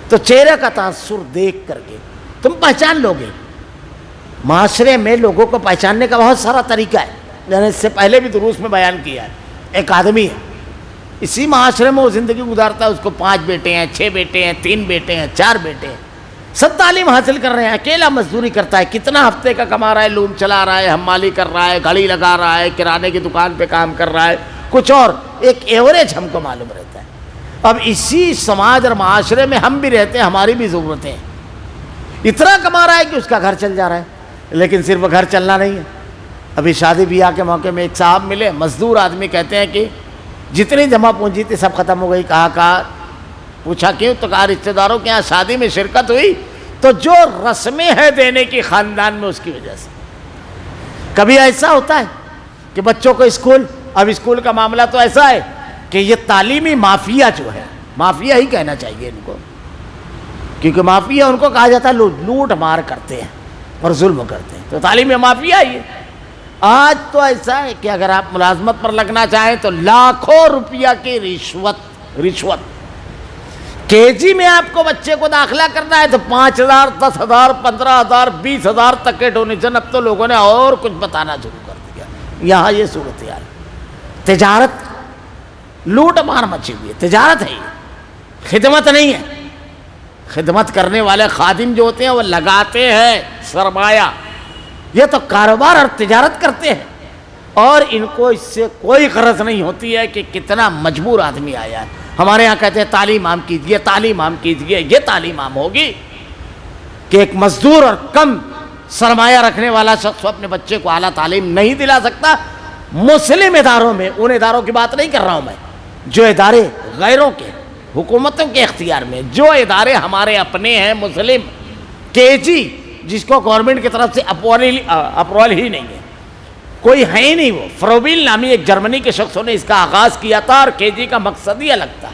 تو چہرے کا تاثر دیکھ کر کے تم پہچان لوگے۔ معاشرے میں لوگوں کو پہچاننے کا بہت سارا طریقہ ہے، میں نے اس سے پہلے بھی دروس میں بیان کیا ہے۔ ایک آدمی ہے، اسی معاشرے میں وہ زندگی گزارتا ہے، اس کو 5 بیٹے ہیں، 6 بیٹے ہیں، 3 بیٹے ہیں، 4 بیٹے ہیں، سب تعلیم حاصل کر رہے ہیں، اکیلا مزدوری کرتا ہے، کتنا ہفتے کا کما رہا ہے، لوم چلا رہا ہے، حمالی کر رہا ہے، گھڑی لگا رہا ہے، کرانے کی دکان پہ کام کر رہا ہے، کچھ اور ایک ایوریج ہم کو معلوم رہتا ہے۔ اب اسی سماج اور معاشرے میں ہم بھی رہتے ہیں، ہماری بھی ضرورتیں ہیں۔ اتنا کما رہا ہے کہ اس کا گھر چل جا رہا ہے، لیکن صرف گھر چلنا نہیں ہے۔ ابھی شادی بیاہ کے موقع میں ایک صاحب ملے، مزدور آدمی، کہتے ہیں کہ جتنی جمع پونجی تھی سب ختم ہو گئی۔ کہا پوچھا کیوں؟ تو کہا رشتہ داروں کے یہاں شادی میں شرکت ہوئی تو جو رسمیں ہیں دینے کی خاندان میں، اس کی وجہ سے۔ کبھی ایسا ہوتا ہے کہ بچوں کو اب اسکول کا معاملہ تو ایسا ہے کہ یہ تعلیمی مافیا جو ہے، مافیا ہی کہنا چاہیے ان کو، کیونکہ مافیا ان کو کہا جاتا ہے لوٹ مار کرتے ہیں اور ظلم کرتے ہیں، تو تعلیمی مافیا ہی ہے۔ آج تو ایسا ہے کہ اگر آپ ملازمت پر لگنا چاہیں تو لاکھوں روپیہ کی رشوت۔ کے جی میں آپ کو بچے کو داخلہ کرنا ہے تو 5,000، 10,000، 15,000، 20,000 تک کے ڈونیشن اب تو لوگوں نے اور کچھ بتانا شروع کر دیا۔ یہاں یہ صورتحال، تجارت لوٹ مار مچی ہوئی ہے، تجارت ہے یہ، خدمت نہیں ہے۔ خدمت کرنے والے خادم جو ہوتے ہیں وہ لگاتے ہیں سرمایہ، یہ تو کاروبار اور تجارت کرتے ہیں، اور ان کو اس سے کوئی غرض نہیں ہوتی ہے کہ کتنا مجبور آدمی آیا ہے۔ ہمارے یہاں کہتے ہیں تعلیم عام کیجئے، تعلیم عام کیجئے۔ یہ تعلیم عام ہوگی کہ ایک مزدور اور کم سرمایہ رکھنے والا شخص اپنے بچے کو اعلیٰ تعلیم نہیں دلا سکتا؟ مسلم اداروں میں، ان اداروں کی بات نہیں کر رہا ہوں میں جو ادارے غیروں کے، حکومتوں کے اختیار میں، جو ادارے ہمارے اپنے ہیں مسلم، کے جی جس کو گورنمنٹ کی طرف سے اپروول ہی نہیں ہے، کوئی ہے ہی نہیں، وہ فروبیل نامی ایک جرمنی کے شخصوں نے اس کا آغاز کیا تھا، اور کے جی کا مقصد ہی الگ تھا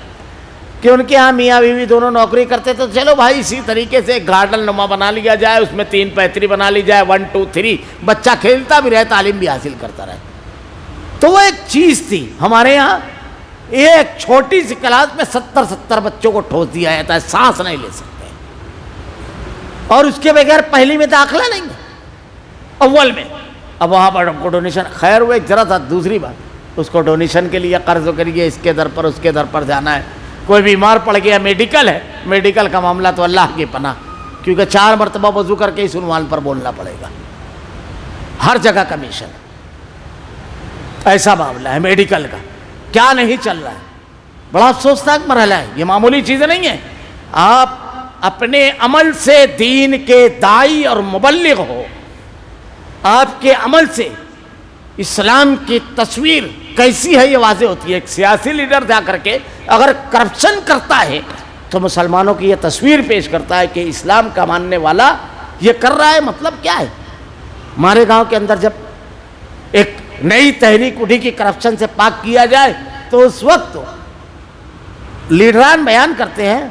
کہ ان کے ہاں میاں بیوی دونوں نوکری کرتے، تو چلو بھائی اسی طریقے سے ایک گارڈن نما بنا لیا جائے، اس میں 3 پہتری بنا لی جائے، 1 2 3، بچہ کھیلتا بھی رہے، تعلیم بھی حاصل کرتا رہے۔ تو وہ ایک چیز تھی۔ ہمارے یہاں ایک چھوٹی سی کلاس میں 70 بچوں کو ٹھوس دیا جاتا ہے، سانس نہیں لے سکتے، اور اس کے بغیر پہلی میں داخلہ نہیں ہے، اول میں۔ اب وہاں پر کو ڈونیشن، خیر وہ ایک ذرا تھا، دوسری بات اس کو ڈونیشن کے لیے قرض کریے، اس کے در پر اس کے در پر جانا ہے، کوئی بیمار پڑ گیا، میڈیکل ہے، میڈیکل کا معاملہ تو اللہ کی پناہ، کیونکہ 4 مرتبہ وضو کر کے اس عنوان پر بولنا پڑے گا، ہر جگہ کمیشن، ایسا معاملہ ہے میڈیکل کا، کیا نہیں چل رہا ہے، بڑا افسوسناک مرحلہ ہے، یہ معمولی چیزیں نہیں ہیں۔ آپ اپنے عمل سے دین کے داعی اور مبلغ ہو، آپ کے عمل سے اسلام کی تصویر کیسی ہے یہ واضح ہوتی ہے۔ ایک سیاسی لیڈر جا کر کے اگر کرپشن کرتا ہے تو مسلمانوں کی یہ تصویر پیش کرتا ہے کہ اسلام کا ماننے والا یہ کر رہا ہے، مطلب کیا ہے۔ ہمارے گاؤں کے اندر جب ایک نئی تحریک اٹھی کہ کرپشن سے پاک کیا جائے، تو اس وقت لیڈران بیان کرتے ہیں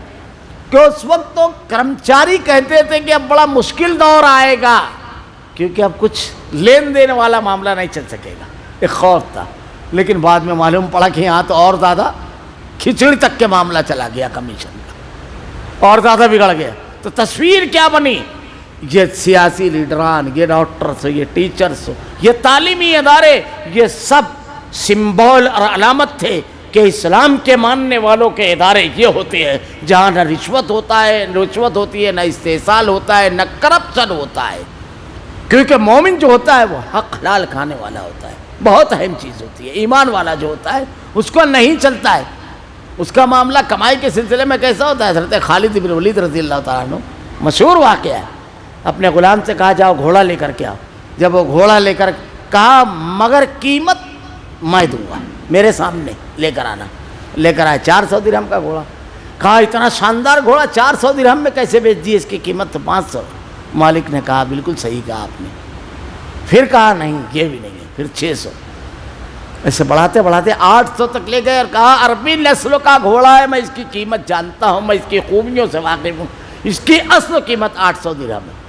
کہ اس وقت تو کرمچاری کہتے تھے کہ اب بڑا مشکل دور آئے گا، کیونکہ اب کچھ لین دین والا معاملہ نہیں چل سکے گا، ایک خوف تھا۔ لیکن بعد میں معلوم پڑا کہ یہاں تو اور زیادہ کھچڑی تک کے معاملہ چلا گیا، کمیشن کا اور زیادہ بگڑ گیا۔ تو تصویر کیا بنی؟ یہ سیاسی لیڈران، یہ ڈاکٹرز، یہ ٹیچرز، یہ تعلیمی ادارے، یہ سب سمبول اور علامت تھے کہ اسلام کے ماننے والوں کے ادارے یہ ہوتے ہیں جہاں نہ رشوت ہوتی ہے، نہ استحصال ہوتا ہے، نہ کرپشن ہوتا ہے، کیونکہ مومن جو ہوتا ہے وہ حق حلال کھانے والا ہوتا ہے، بہت اہم چیز ہوتی ہے۔ ایمان والا جو ہوتا ہے اس کو نہیں چلتا ہے، اس کا معاملہ کمائی کے سلسلے میں کیسا ہوتا ہے۔ حضرت خالد بن ولید رضی اللہ تعالیٰ عنہ، مشہور واقعہ ہے، اپنے غلام سے کہا جاؤ گھوڑا لے کر کے آؤ، جب وہ گھوڑا لے کر کہا مگر قیمت میں دوں گا، میرے سامنے لے کر آنا، لے کر آئے 400 درہم کا گھوڑا، کہا اتنا شاندار گھوڑا 400 درہم میں کیسے بیچ دی، اس کی قیمت تو 500۔ مالک نے کہا بالکل صحیح کہا آپ نے، پھر کہا نہیں یہ بھی نہیں ہے، پھر 600، ایسے بڑھاتے بڑھاتے 800 تک لے گئے، اور کہا عربی نسل کا گھوڑا ہے، میں اس کی قیمت جانتا ہوں، میں اس کی خوبیوں سے واقف ہوں، اس کی اصل قیمت 800 درہم ہے۔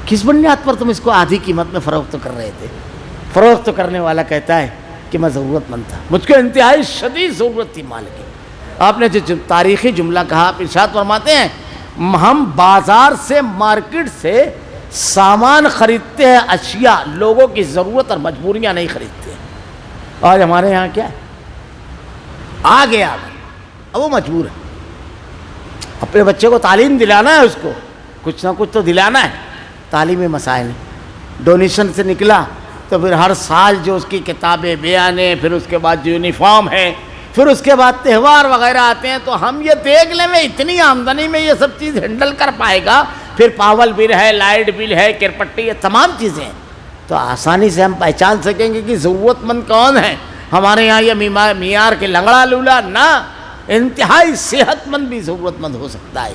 کس بنیاد پر تم اس کو آدھی قیمت میں فروخت کر رہے تھے؟ فروخت کرنے والا کہتا ہے کہ میں ضرورت مند تھا، مجھ کو انتہائی شدید ضرورت تھی مال کی۔ آپ نے جو تاریخی جملہ کہا، آپ ارشاد فرماتے ہیں ہم بازار سے، مارکیٹ سے سامان خریدتے ہیں، اشیاء، لوگوں کی ضرورت اور مجبوریاں نہیں خریدتے ہیں۔ آج ہمارے یہاں کیا ہے، آ گیا اب وہ مجبور ہے، اپنے بچے کو تعلیم دلانا ہے، اس کو کچھ نہ کچھ تو دلانا ہے، تعلیمی مسائل ڈونیشن سے نکلا تو پھر ہر سال جو اس کی کتابیں بیانے، پھر اس کے بعد جو یونیفارم ہے، پھر اس کے بعد تہوار وغیرہ آتے ہیں، تو ہم یہ دیکھ لیں میں اتنی آمدنی میں یہ سب چیز ہینڈل کر پائے گا، پھر پاول بل ہے، لائٹ بل ہے، کرپٹی، یہ تمام چیزیں ہیں، تو آسانی سے ہم پہچان سکیں گے کہ ضرورت مند کون ہے۔ ہمارے یہاں یہ معیار کے لنگڑا لولا نہ، انتہائی صحت مند بھی ضرورت مند ہو سکتا ہے،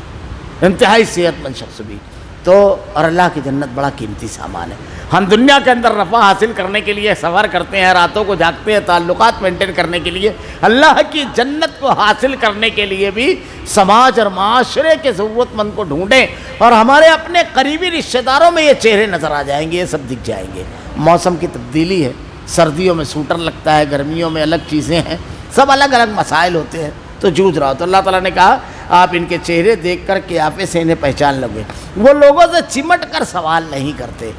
انتہائی صحت مند شخص بھی تو، اور اللہ کی جنت بڑا قیمتی سامان ہے۔ ہم دنیا کے اندر رفع حاصل کرنے کے لیے سفر کرتے ہیں، راتوں کو جاگتے ہیں، تعلقات مینٹین کرنے کے لیے، اللہ کی جنت کو حاصل کرنے کے لیے بھی سماج اور معاشرے کے ضرورت مند کو ڈھونڈیں، اور ہمارے اپنے قریبی رشتہ داروں میں یہ چہرے نظر آ جائیں گے، یہ سب دکھ جائیں گے۔ موسم کی تبدیلی ہے، سردیوں میں سوٹر لگتا ہے، گرمیوں میں الگ چیزیں ہیں، سب الگ الگ مسائل ہوتے ہیں، تو جوجھ رہا ہو تو اللہ تعالیٰ نے کہا آپ ان کے چہرے دیکھ کر قیافے سے انہیں پہچان لگے۔ وہ لوگوں سے چمٹ کر سوال نہیں کرتے،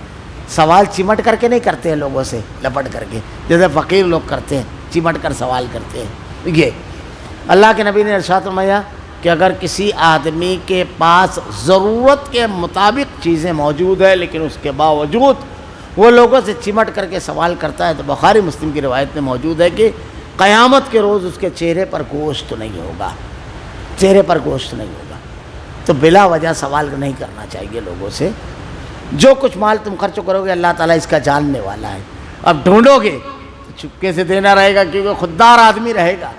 سوال چمٹ کر کے نہیں کرتے ہیں، لوگوں سے لپٹ کر کے، جیسے فقیر لوگ کرتے ہیں، چمٹ کر سوال کرتے ہیں۔ یہ اللہ کے نبی نے ارشاد فرمایا کہ اگر کسی آدمی کے پاس ضرورت کے مطابق چیزیں موجود ہیں لیکن اس کے باوجود وہ لوگوں سے چمٹ کر کے سوال کرتا ہے، تو بخاری مسلم کی روایت میں موجود ہے کہ قیامت کے روز اس کے چہرے پر گوشت نہیں ہوگا، چہرے پر گوشت نہیں ہوگا۔ تو بلا وجہ سوال نہیں کرنا چاہیے لوگوں سے۔ جو کچھ مال تم خرچ کرو گے اللہ تعالیٰ اس کا جاننے والا ہے۔ اب ڈھونڈو گے تو چپکے سے دینا رہے گا، کیونکہ خوددار آدمی رہے گا۔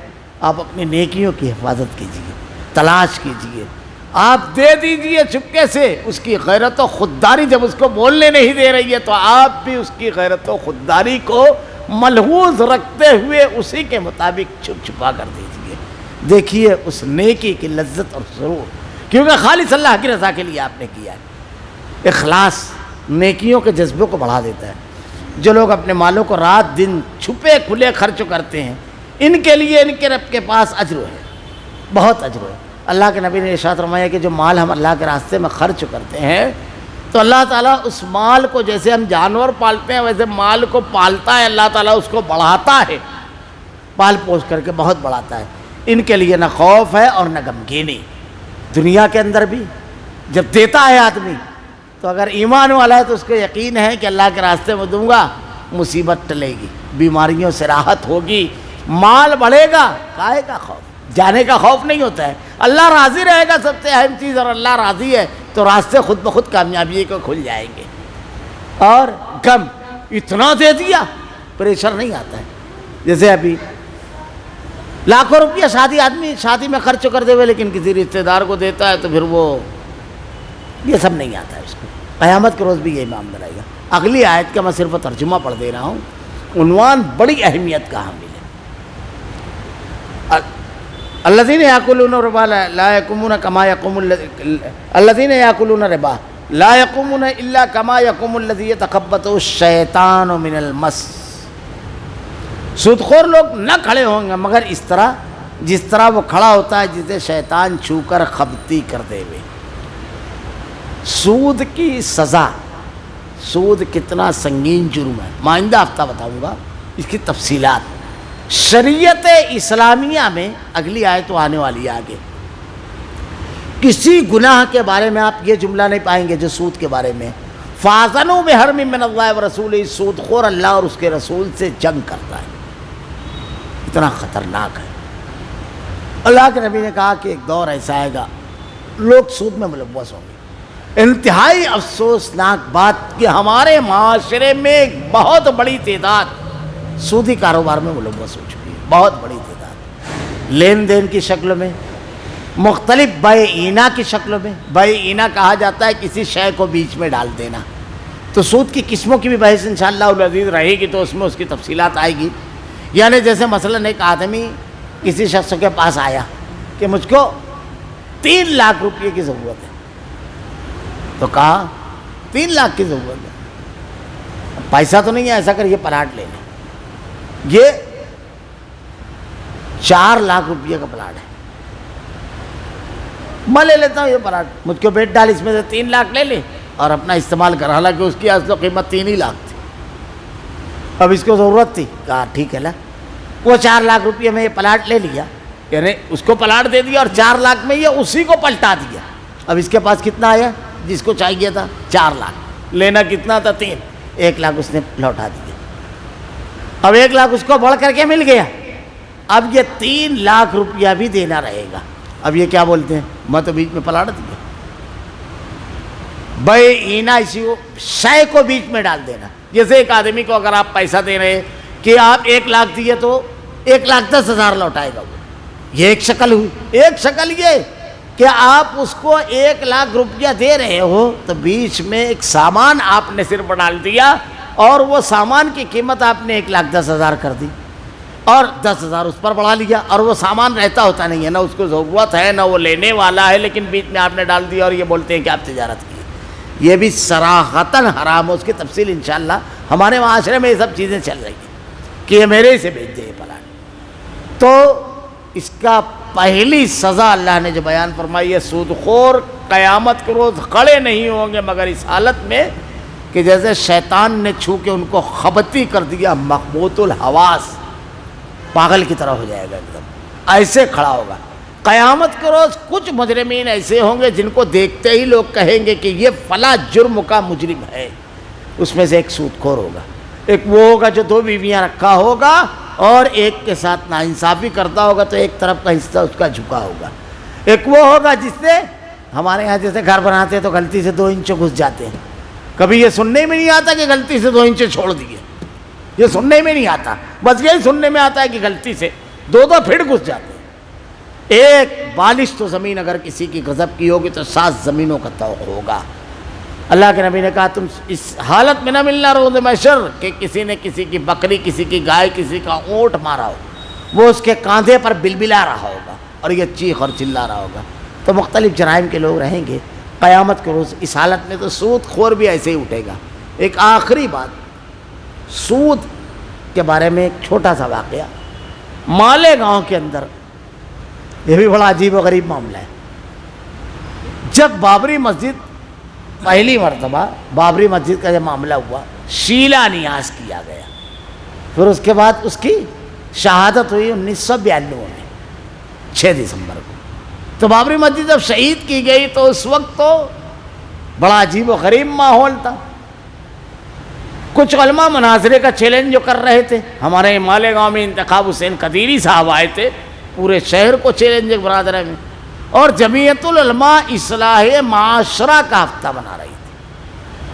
آپ اپنی نیکیوں کی حفاظت کیجیے، تلاش کیجیے، آپ دے دیجیے چپکے سے۔ اس کی غیرت و خودداری جب اس کو بولنے نہیں دے رہی ہے تو آپ بھی اس کی غیرت و خودداری کو ملحوظ رکھتے ہوئے اسی کے مطابق چھپ چھپا کر دیجیے۔ دیکھیے اس نیکی کی لذت اور سرور، کیونکہ خالص اللہ کی رضا کے لیے آپ نے کیا ہے۔ اخلاص نیکیوں کے جذبے کو بڑھا دیتا ہے۔ جو لوگ اپنے مالوں کو رات دن چھپے کھلے خرچ کرتے ہیں، ان کے لیے ان کے رب کے پاس اجر ہے، بہت اجر ہے۔ اللہ کے نبی نے ارشاد فرمایا کہ جو مال ہم اللہ کے راستے میں خرچ کرتے ہیں تو اللہ تعالیٰ اس مال کو، جیسے ہم جانور پالتے ہیں ویسے مال کو پالتا ہے، اللہ تعالیٰ اس کو بڑھاتا ہے، پال پوش کر کے بہت بڑھاتا ہے۔ ان کے لیے نہ خوف ہے اور نہ غمگینی۔ دنیا کے اندر بھی جب دیتا ہے آدمی تو اگر ایمان والا ہے تو اس کو یقین ہے کہ اللہ کے راستے میں دوں گا مصیبت ٹلے گی، بیماریوں سے راحت ہوگی، مال بڑھے گا، کائے کا خوف، جانے کا خوف نہیں ہوتا ہے۔ اللہ راضی رہے گا سب سے اہم چیز، اور اللہ راضی ہے تو راستے خود بخود کامیابی کو کھل جائیں گے۔ اور غم اتنا دے دیا، پریشر نہیں آتا ہے۔ جیسے ابھی لاکھوں روپیہ آدمی شادی میں خرچ کر دے ہوئے لیکن کسی رشتہ دار کو دیتا ہے تو پھر وہ یہ سب نہیں آتا ہے اس کو۔ قیامت کے روز بھی یہی معاملہ رہے گا۔ اگلی آیت کا میں صرف ترجمہ پڑھ دے رہا ہوں، عنوان بڑی اہمیت کا حامل ہے۔ الذین یاکلون الربا لا یقومون کما یقوم الذین یاکلون الربا لا یقومون الا کما یقوم الذی یتخبطہ الشیطان من المس۔ سود خور لوگ نہ کھڑے ہوں گے مگر اس طرح جس طرح وہ کھڑا ہوتا ہے جسے شیطان چھو کر خبطی کر دے ہوئے۔ سود کی سزا، سود کتنا سنگین جرم ہے، میں آئندہ ہفتہ بتاؤں گا اس کی تفصیلات۔ شریعت اسلامیہ میں اگلی آیت تو آنے والی ہے آگے، کسی گناہ کے بارے میں آپ یہ جملہ نہیں پائیں گے جو سود کے بارے میں، فَأَذَنُوا بِحَرْبٍ مِّنَ اللَّهِ وَرَسُولِهِ۔ سود خور اللہ اور اس کے رسول سے جنگ کرتا ہے، اتنا خطرناک ہے۔ اللہ کے نبی نے کہا کہ ایک دور ایسا آئے گا لوگ سود میں ملوث ہوں گے۔ انتہائی افسوسناک بات کہ ہمارے معاشرے میں ایک بہت بڑی تعداد سودی کاروبار میں ملوث ہو چکی ہے، بہت بڑی تعداد، لین دین کی شکل میں، مختلف بے اینا کی شکلوں میں۔ بے اینا کہا جاتا ہے کسی شے کو بیچ میں ڈال دینا۔ تو سود کی قسموں کی بھی بحث انشاءاللہ العزیز رہے گی تو اس میں اس کی تفصیلات آئے گی۔ یعنی جیسے مثلاً ایک آدمی کسی شخص کے پاس آیا کہ مجھ کو 3 لاکھ روپے کی ضرورت ہے، تو کہا 3 لاکھ کی ضرورت ہے، پیسہ تو نہیں ہے، ایسا کر یہ پلاٹ لے لیں، یہ 4 لاکھ روپے کا پلاٹ ہے، میں لے لیتا ہوں یہ پلاٹ، مجھ کو بیٹ ڈال، اس میں سے 3 لاکھ لے لے اور اپنا استعمال کر۔ حالانکہ اس کی اصل قیمت 3 ہی لاکھ تھی، اب اس کو ضرورت تھی، کہا ٹھیک ہے لا، وہ 4 لاکھ روپے میں یہ پلاٹ لے لیا، یعنی اس کو پلاٹ دے دیا اور 4 لاکھ میں یہ اسی کو پلٹا دیا۔ اب اس کے پاس کتنا آیا؟ جس کو چاہیے تھا 4 لاکھ، لینا کتنا تھا 3، 1 لاکھ اس نے لوٹا دیا۔ اب 1 لاکھ اس کو بڑھ کر کے مل گیا، اب یہ 3 لاکھ روپیہ بھی دینا رہے گا۔ اب یہ کیا بولتے ہیں؟ میں تو بیچ میں پلاٹ دیا، بے اینا اسی شے کو بیچ میں ڈال دینا۔ جیسے ایک آدمی کو اگر آپ پیسہ دے رہے ہیں کہ آپ 1 لاکھ دیے تو 1,10,000 لوٹائے گا، وہ یہ ایک شکل ہوئی۔ ایک شکل یہ کہ آپ اس کو 1 لاکھ روپیہ دے رہے ہو تو بیچ میں ایک سامان آپ نے صرف ڈال دیا اور وہ سامان کی قیمت آپ نے 1,10,000 کر دی اور 10,000 اس پر بڑھا لیا، اور وہ سامان رہتا ہوتا نہیں ہے، نہ اس کو ضرورت ہے نہ وہ لینے والا ہے، لیکن بیچ میں آپ نے ڈال دیا اور یہ بولتے ہیں کہ آپ تجارت کی۔ یہ بھی صراحتاً حرام ہے، اس کی تفصیل انشاءاللہ ہمارے معاشرے میں یہ سب چیزیں چل رہی ہیں کہ یہ میرے سے بیچ دے یہ پلاٹ۔ تو اس کا پہلی سزا اللہ نے جو بیان فرمائی ہے، سود خور قیامت کے روز کھڑے نہیں ہوں گے مگر اس حالت میں کہ جیسے شیطان نے چھو کے ان کو خبطی کر دیا، مخبوط الحواس، پاگل کی طرح ہو جائے گا، ایک دم ایسے کھڑا ہوگا۔ قیامت کے روز کچھ مجرمین ایسے ہوں گے جن کو دیکھتے ہی لوگ کہیں گے کہ یہ فلاں جرم کا مجرم ہے. اس میں سے ایک سود خور ہوگا, ایک وہ ہوگا جو 2 بیویاں رکھا ہوگا اور ایک کے ساتھ ناانصافی کرتا ہوگا تو ایک طرف کا حصہ اس کا جھکا ہوگا. ایک وہ ہوگا جس سے ہمارے یہاں جیسے گھر بناتے ہیں تو غلطی سے 2 انچ گھس جاتے ہیں, کبھی یہ سننے میں نہیں آتا کہ غلطی سے 2 انچ چھوڑ دیے, یہ سننے میں نہیں آتا, بس یہی سننے میں آتا ہے کہ غلطی سے 2 پھر گھس جاتے ہیں. ایک بالش تو زمین اگر کسی کی غضب کی ہوگی تو 7 زمینوں کا طوق ہوگا. اللہ کے نبی نے کہا تم اس حالت میں نہ ملنا روز محشر کہ کسی نے کسی کی بکری, کسی کی گائے, کسی کا اونٹ مارا ہو, وہ اس کے کاندھے پر بلبلا رہا ہوگا اور یہ چیخ اور چلا رہا ہوگا. تو مختلف جرائم کے لوگ رہیں گے قیامت کے روز. اس حالت میں تو سود خور بھی ایسے ہی اٹھے گا. ایک آخری بات سود کے بارے میں, ایک چھوٹا سا واقعہ. مالیگاؤں کے اندر یہ بھی بڑا عجیب و غریب معاملہ ہے. جب بابری مسجد پہلی مرتبہ بابری مسجد کا جب معاملہ ہوا, شیلا نیاز کیا گیا, پھر اس کے بعد اس کی شہادت ہوئی 1992 میں 6 دسمبر کو. تو بابری مسجد جب شہید کی گئی تو اس وقت تو بڑا عجیب و غریب ماحول تھا. کچھ علماء مناظرے کا چیلنج جو کر رہے تھے. ہمارے مالیگاؤں میں انتخاب حسین قدیری صاحب آئے تھے, پورے شہر کو چیلنج برادرہ میں, اور جمعیت العلماء اصلاح معاشرہ کا ہفتہ بنا رہی تھی.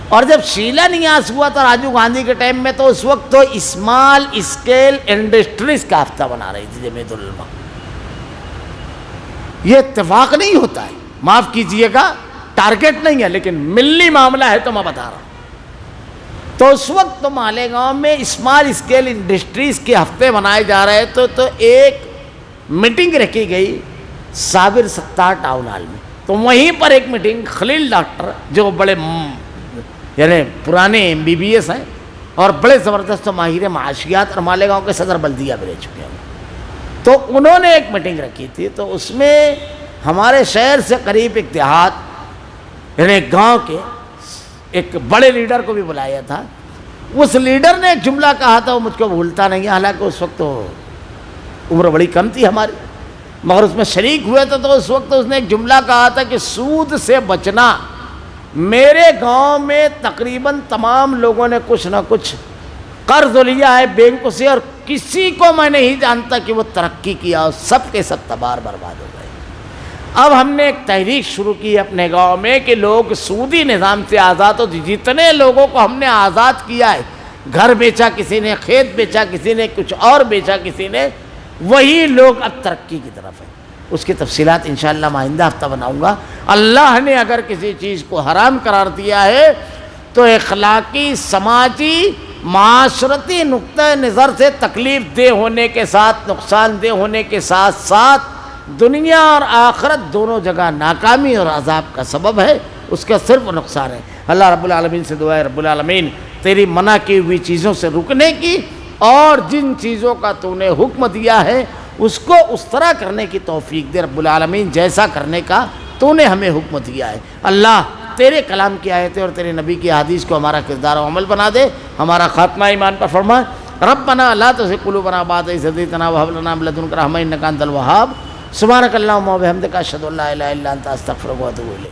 اور جب شیلا نیاز ہوا تھا راجیو گاندھی کے ٹائم میں تو اس وقت تو اسمال اسکیل انڈسٹریز کا ہفتہ بنا رہی تھی جمعیت العلماء. یہ اتفاق نہیں ہوتا ہے, معاف کیجئے گا, ٹارگٹ نہیں ہے, لیکن ملی معاملہ ہے تو میں بتا رہا ہوں. تو اس وقت تو مالیگاؤں میں اسمال اسکیل انڈسٹریز کے ہفتے منائے جا رہے تھے. تو ایک میٹنگ رکھی گئی صابر ستار ٹاؤن ہال میں. تو وہیں پر ایک میٹنگ خلیل ڈاکٹر جو بڑے یعنی پرانے MBBS ہیں اور بڑے زبردست ماہر معاشیات اور مالیگاؤں کے صدر بلدیہ بھی رہ چکے ہیں, تو انہوں نے ایک میٹنگ رکھی تھی. تو اس میں ہمارے شہر سے قریب ایک دیہات یعنی ایک گاؤں کے ایک بڑے لیڈر کو بھی بلایا تھا. اس لیڈر نے ایک جملہ کہا تھا, وہ مجھ کو بھولتا نہیں ہے, حالانکہ اس وقت تو عمر بڑی کم تھی ہماری, مگر اس میں شریک ہوئے تھے. تو اس وقت اس نے ایک جملہ کہا تھا کہ سود سے بچنا. میرے گاؤں میں تقریباً تمام لوگوں نے کچھ نہ کچھ قرض لیا ہے بینکوں سے, اور کسی کو میں نہیں جانتا کہ وہ ترقی کیا, اور سب کے سب تباہ برباد ہو گئے. اب ہم نے ایک تحریک شروع کی اپنے گاؤں میں کہ لوگ سودی نظام سے آزاد ہو. جتنے لوگوں کو ہم نے آزاد کیا ہے, گھر بیچا کسی نے, کھیت بیچا کسی نے, کچھ اور بیچا کسی نے, وہی لوگ اب ترقی کی طرف ہیں. اس کی تفصیلات انشاءاللہ میں آئندہ ہفتہ بناؤں گا. اللہ نے اگر کسی چیز کو حرام قرار دیا ہے تو اخلاقی, سماجی, معاشرتی نقطہ نظر سے تکلیف دہ ہونے کے ساتھ, نقصان دہ ہونے کے ساتھ ساتھ دنیا اور آخرت دونوں جگہ ناکامی اور عذاب کا سبب ہے. اس کا صرف نقصان ہے. اللہ رب العالمین سے دعا ہے رب العالمین تیری منع کی ہوئی چیزوں سے رکنے کی, اور جن چیزوں کا تو نے حکم دیا ہے اس کو اس طرح کرنے کی توفیق دے رب العالمین جیسا کرنے کا تو نے ہمیں حکم دیا ہے. اللہ تیرے کلام کی آیتیں اور تیرے نبی کی حدیث کو ہمارا کردار و عمل بنا دے, ہمارا خاتمہ ایمان پر فرما. ربنا لا تزغ قلوبنا بعد إذ هديتنا وهب لنا من لدنك رحمة إنك أنت الوهاب. سبحانك اللهم وبحمدك أشهد أن لا إله إلا أنت أستغفرك وأتوب إليك.